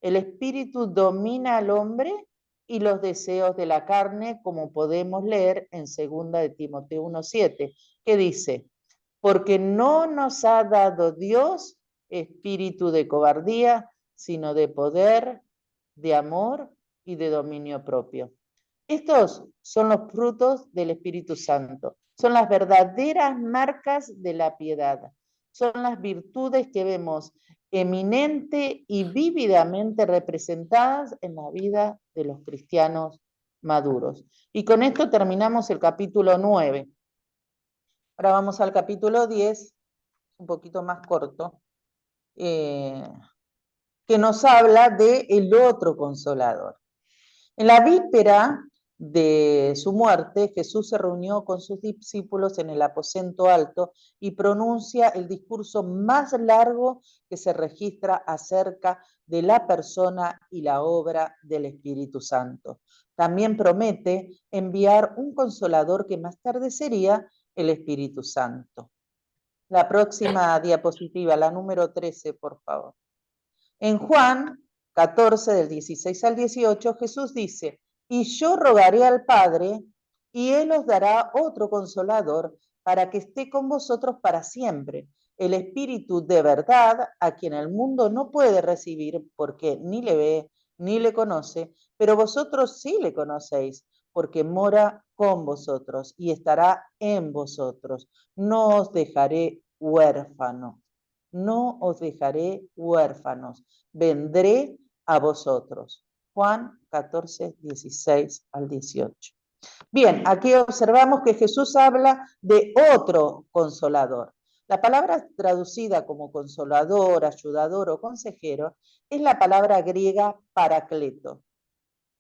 El espíritu domina al hombre y los deseos de la carne, como podemos leer en 2 de Timoteo 1:7, que dice: porque no nos ha dado Dios espíritu de cobardía, sino de poder, de amor y de dominio propio. Estos son los frutos del Espíritu Santo. Son las verdaderas marcas de la piedad. Son las virtudes que vemos eminente y vívidamente representadas en la vida de los cristianos maduros. Y con esto terminamos el capítulo 9. Ahora vamos al capítulo 10, un poquito más corto, que nos habla del otro consolador. En la víspera de su muerte, Jesús se reunió con sus discípulos en el aposento alto y pronuncia el discurso más largo que se registra acerca de la persona y la obra del Espíritu Santo. También promete enviar un consolador que más tarde sería el Espíritu Santo. La próxima diapositiva, la número 13, por favor. En Juan 14, del 16 al 18, Jesús dice, y yo rogaré al Padre, y Él os dará otro consolador para que esté con vosotros para siempre, el Espíritu de verdad, a quien el mundo no puede recibir porque ni le ve ni le conoce, pero vosotros sí le conocéis, porque mora con vosotros y estará en vosotros. No os dejaré huérfanos, no os dejaré huérfanos, vendré a vosotros. Juan 14, 16 al 18. Bien, aquí observamos que Jesús habla de otro consolador. La palabra traducida como consolador, ayudador o consejero es la palabra griega paracleto.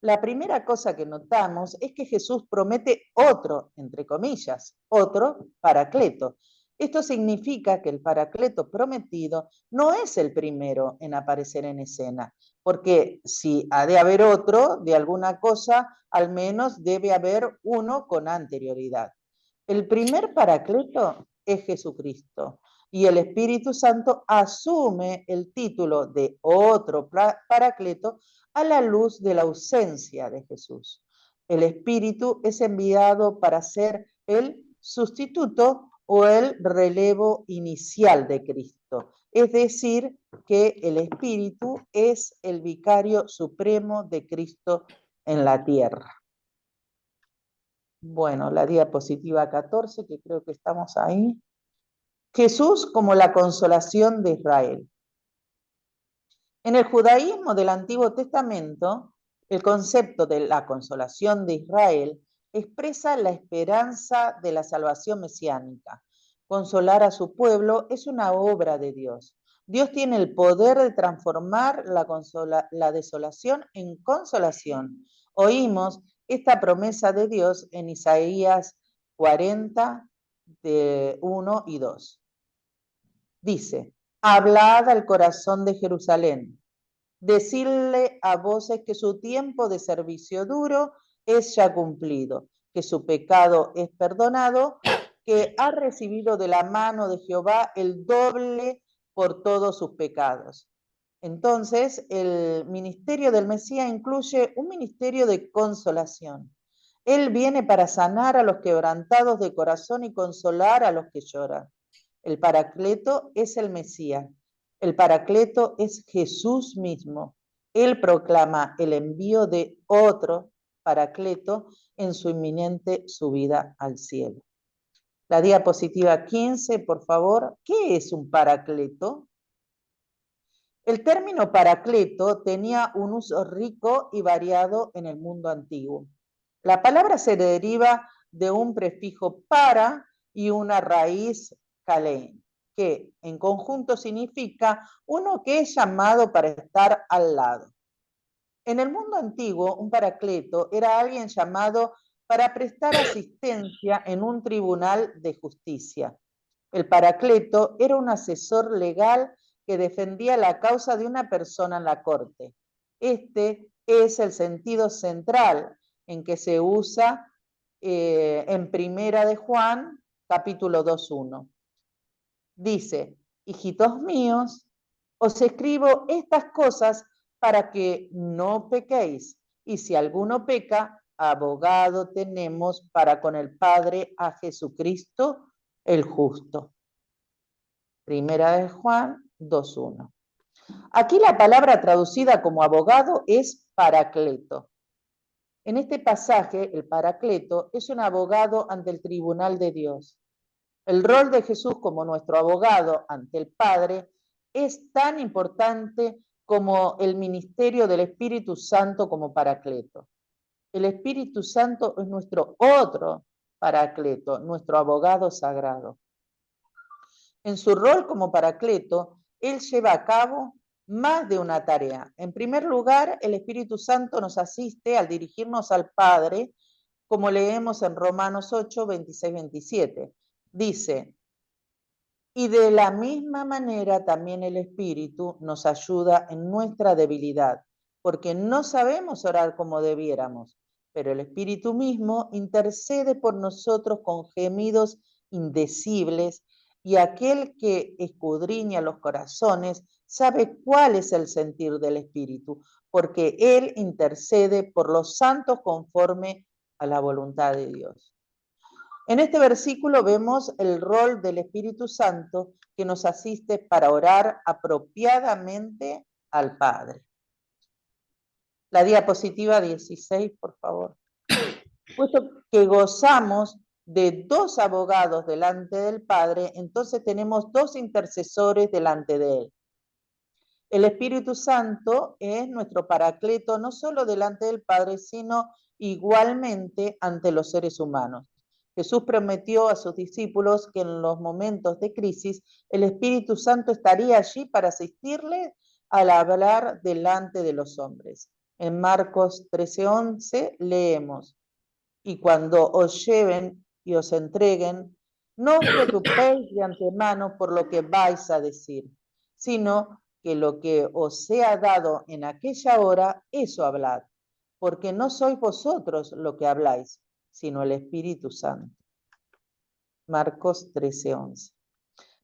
La primera cosa que notamos es que Jesús promete otro, entre comillas, otro paracleto. Esto significa que el paracleto prometido no es el primero en aparecer en escena, porque si ha de haber otro de alguna cosa, al menos debe haber uno con anterioridad. El primer paracleto es Jesucristo y el Espíritu Santo asume el título de otro paracleto a la luz de la ausencia de Jesús. El Espíritu es enviado para ser el sustituto o el relevo inicial de Cristo. Es decir, que el Espíritu es el vicario supremo de Cristo en la tierra. Bueno, la diapositiva 14, que creo que estamos ahí. Jesús como la consolación de Israel. En el judaísmo del Antiguo Testamento, el concepto de la consolación de Israel expresa la esperanza de la salvación mesiánica. Consolar a su pueblo es una obra de Dios. Dios tiene el poder de transformar la desolación en consolación. Oímos esta promesa de Dios en Isaías 40, de 1 y 2. Dice, hablad al corazón de Jerusalén, decirle a voces que su tiempo de servicio duro es ya cumplido, que su pecado es perdonado, que ha recibido de la mano de Jehová el doble por todos sus pecados. Entonces, el ministerio del Mesías incluye un ministerio de consolación. Él viene para sanar a los quebrantados de corazón y consolar a los que lloran. El Paracleto es el Mesías. El Paracleto es Jesús mismo. Él proclama el envío de otro Paracleto en su inminente subida al cielo. La diapositiva 15, por favor. ¿Qué es un Paracleto? El término Paracleto tenía un uso rico y variado en el mundo antiguo. La palabra se deriva de un prefijo para y una raíz kalein, que en conjunto significa uno que es llamado para estar al lado. En el mundo antiguo, un paracleto era alguien llamado para prestar asistencia en un tribunal de justicia. El paracleto era un asesor legal que defendía la causa de una persona en la corte. Este es el sentido central en que se usa en Primera de Juan, capítulo 2:1. Dice, hijitos míos, os escribo estas cosas para que no pequéis. Y si alguno peca, abogado tenemos para con el Padre a Jesucristo el justo. Primera de Juan 2:1. Aquí la palabra traducida como abogado es paracleto. En este pasaje, el paracleto es un abogado ante el tribunal de Dios. El rol de Jesús como nuestro abogado ante el Padre es tan importante como el ministerio del Espíritu Santo como paracleto. El Espíritu Santo es nuestro otro paracleto, nuestro abogado sagrado. En su rol como paracleto, él lleva a cabo más de una tarea. En primer lugar, el Espíritu Santo nos asiste al dirigirnos al Padre, como leemos en Romanos 8, 26, 27. Dice, y de la misma manera también el Espíritu nos ayuda en nuestra debilidad, porque no sabemos orar como debiéramos, pero el Espíritu mismo intercede por nosotros con gemidos indecibles, y aquel que escudriña los corazones sabe cuál es el sentir del Espíritu, porque Él intercede por los santos conforme a la voluntad de Dios. En este versículo vemos el rol del Espíritu Santo que nos asiste para orar apropiadamente al Padre. La diapositiva 16, por favor. Puesto que gozamos de dos abogados delante del Padre, entonces tenemos dos intercesores delante de Él. El Espíritu Santo es nuestro paracleto no solo delante del Padre, sino igualmente ante los seres humanos. Jesús prometió a sus discípulos que en los momentos de crisis el Espíritu Santo estaría allí para asistirles al hablar delante de los hombres. En Marcos 13:11 leemos: y cuando os lleven y os entreguen, no os preocupéis de antemano por lo que vais a decir, sino que lo que os sea dado en aquella hora, eso hablad, porque no sois vosotros lo que habláis, sino el Espíritu Santo. Marcos 13:11.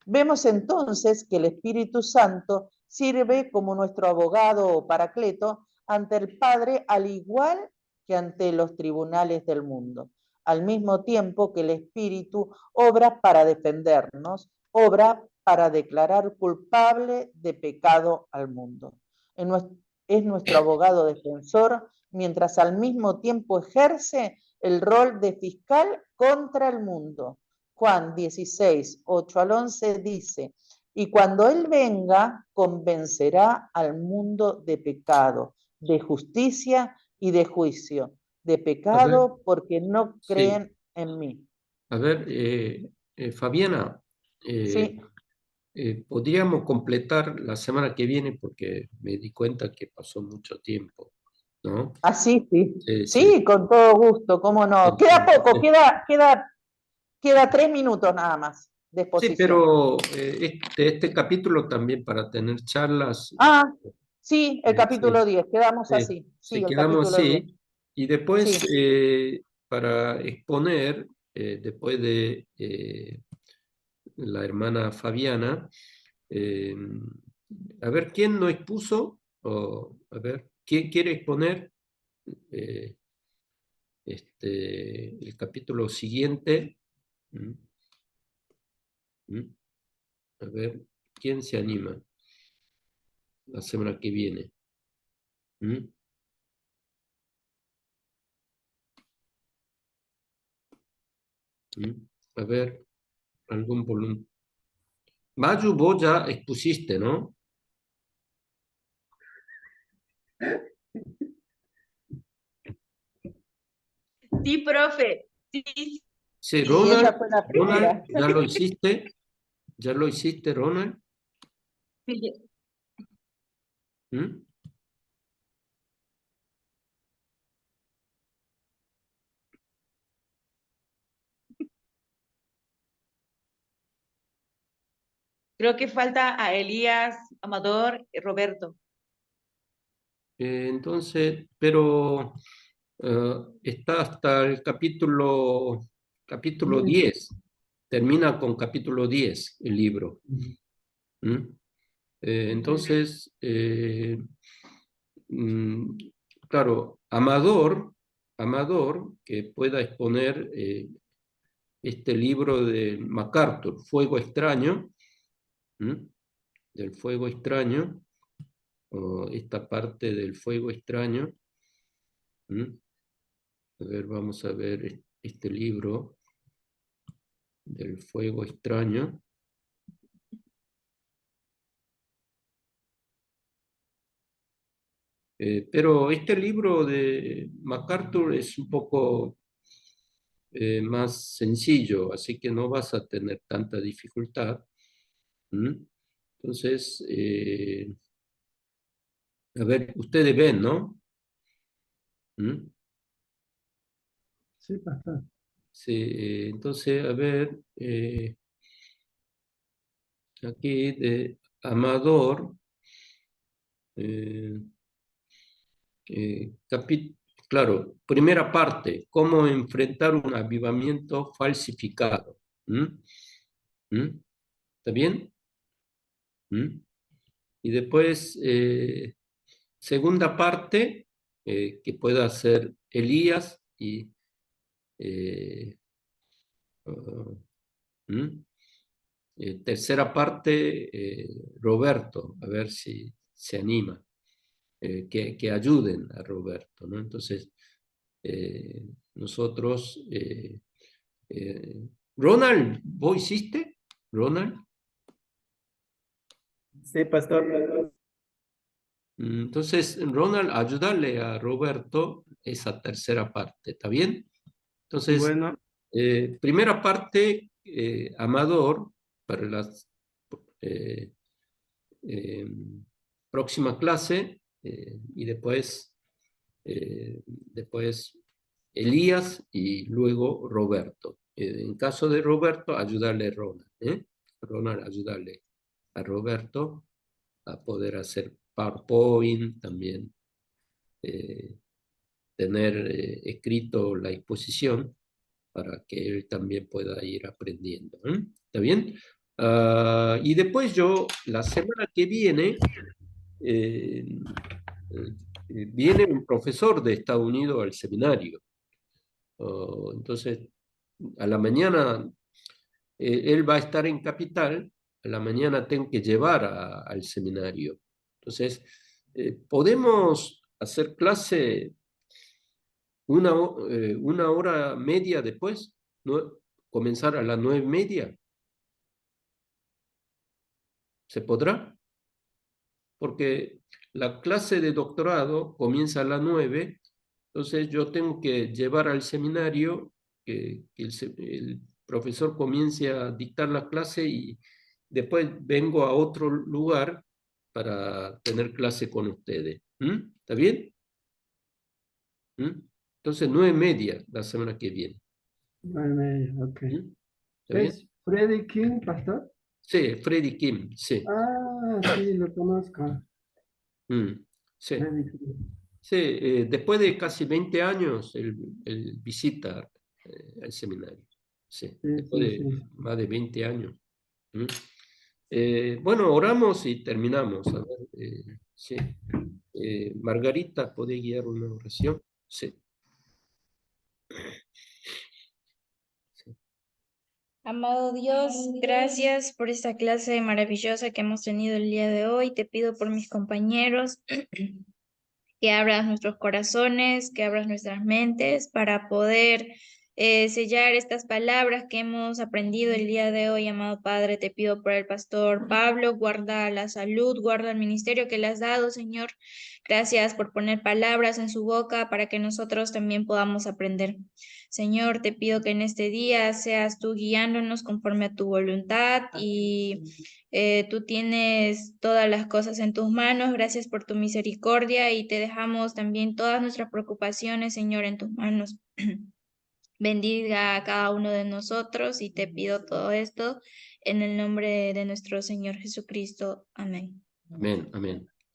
Vemos entonces que el Espíritu Santo sirve como nuestro abogado o paracleto ante el Padre, al igual que ante los tribunales del mundo, al mismo tiempo que el Espíritu obra para defendernos, obra para declarar culpable de pecado al mundo. Es nuestro abogado defensor, mientras al mismo tiempo ejerce el rol de fiscal contra el mundo. Juan 16, 8 al 11 dice: y cuando Él venga, convencerá al mundo de pecado, de justicia y de juicio. De pecado porque no creen en mí. A ver, Fabiana, Sí. podríamos completar la semana que viene porque me di cuenta que pasó mucho tiempo, ¿no? Ah, sí, sí. Sí, Sí, con todo gusto, cómo no. Queda poco, queda 3 minutos nada más de exposición. Sí, pero este capítulo también para tener charlas. Ah, sí, el capítulo 10, quedamos así. Sí, el quedamos capítulo 10. así. Y después, Sí. para exponer, después de la hermana Fabiana, a ver, ¿quién no expuso? A ver, ¿quién quiere exponer el capítulo siguiente? A ver, ¿quién se anima la semana que viene? A ver, algún volumen. Maju, vos ya expusiste, ¿no? Sí, profe. Sí, Sí, Y Ronald, esa fue la primera. ¿ya lo hiciste? ¿Ya lo hiciste, Ronald? sí. ¿Mm? Creo que falta a Elías, Amador y Roberto. Entonces, pero está hasta el capítulo 10. Termina con capítulo 10 el libro. ¿Mm? Entonces, claro, Amador, que pueda exponer este libro de MacArthur, Fuego Extraño, del fuego extraño, o esta parte del fuego extraño. A ver, vamos a ver este libro del fuego extraño. Pero este libro de MacArthur es un poco más sencillo, así que no vas a tener tanta dificultad. Entonces, a ver, ustedes ven, ¿no? Sí, pastor. Sí, entonces, a ver, aquí de Amador, claro, primera parte, cómo enfrentar un avivamiento falsificado. ¿Está bien? Y después, segunda parte, que pueda hacer Elías y tercera parte, Roberto, a ver si se anima, que ayuden a Roberto, ¿no? Entonces, nosotros, Ronald, ¿vos hiciste? Ronald. Sí, pastor. Entonces, Ronald, ayudarle a Roberto esa tercera parte, ¿está bien? Entonces, Bueno, primera parte, Amador, para la próxima clase, y después Elías y luego Roberto. En caso de Roberto, ayudarle a Ronald, Ronald, ayudarle a Roberto a poder hacer PowerPoint también, tener escrito la exposición para que él también pueda ir aprendiendo. ¿Está bien? Y después yo, la semana que viene, viene un profesor de Estados Unidos al seminario. Entonces, a la mañana, él va a estar en Capital, a la mañana tengo que llevar al seminario. Entonces, podemos hacer clase una hora media después, ¿no? Comenzar a las 9:30. ¿Se podrá? Porque la clase de doctorado comienza a las 9, entonces yo tengo que llevar al seminario que el profesor comience a dictar la clase y después vengo a otro lugar para tener clase con ustedes. ¿Está bien? Entonces 9:30 la semana que viene. 9:30, ok. ¿Está bien? ¿Es Freddy King, pastor? Sí, Freddy Kim, sí. Ah, sí, lo conozco. Sí. Freddy King. Sí, después de casi 20 años, él visita el seminario. Sí, Sí, después sí, de sí. más de 20 años. Bueno, oramos y terminamos. A ver, sí. Margarita, ¿puede guiar una oración? Sí. Amado Dios, gracias por esta clase maravillosa que hemos tenido el día de hoy. Te pido por mis compañeros que abras nuestros corazones, que abras nuestras mentes para poder sellar estas palabras que hemos aprendido el día de hoy, amado Padre. Te pido por el pastor Pablo, guarda la salud, guarda el ministerio que le has dado, Señor. Gracias por poner palabras en su boca para que nosotros también podamos aprender. Señor, te pido que en este día seas tú guiándonos conforme a tu voluntad y tú tienes todas las cosas en tus manos. Gracias por tu misericordia y te dejamos también todas nuestras preocupaciones, Señor, en tus manos. Bendiga a cada uno de nosotros y te pido todo esto en el nombre de nuestro Señor Jesucristo. Amén. Amén, amén.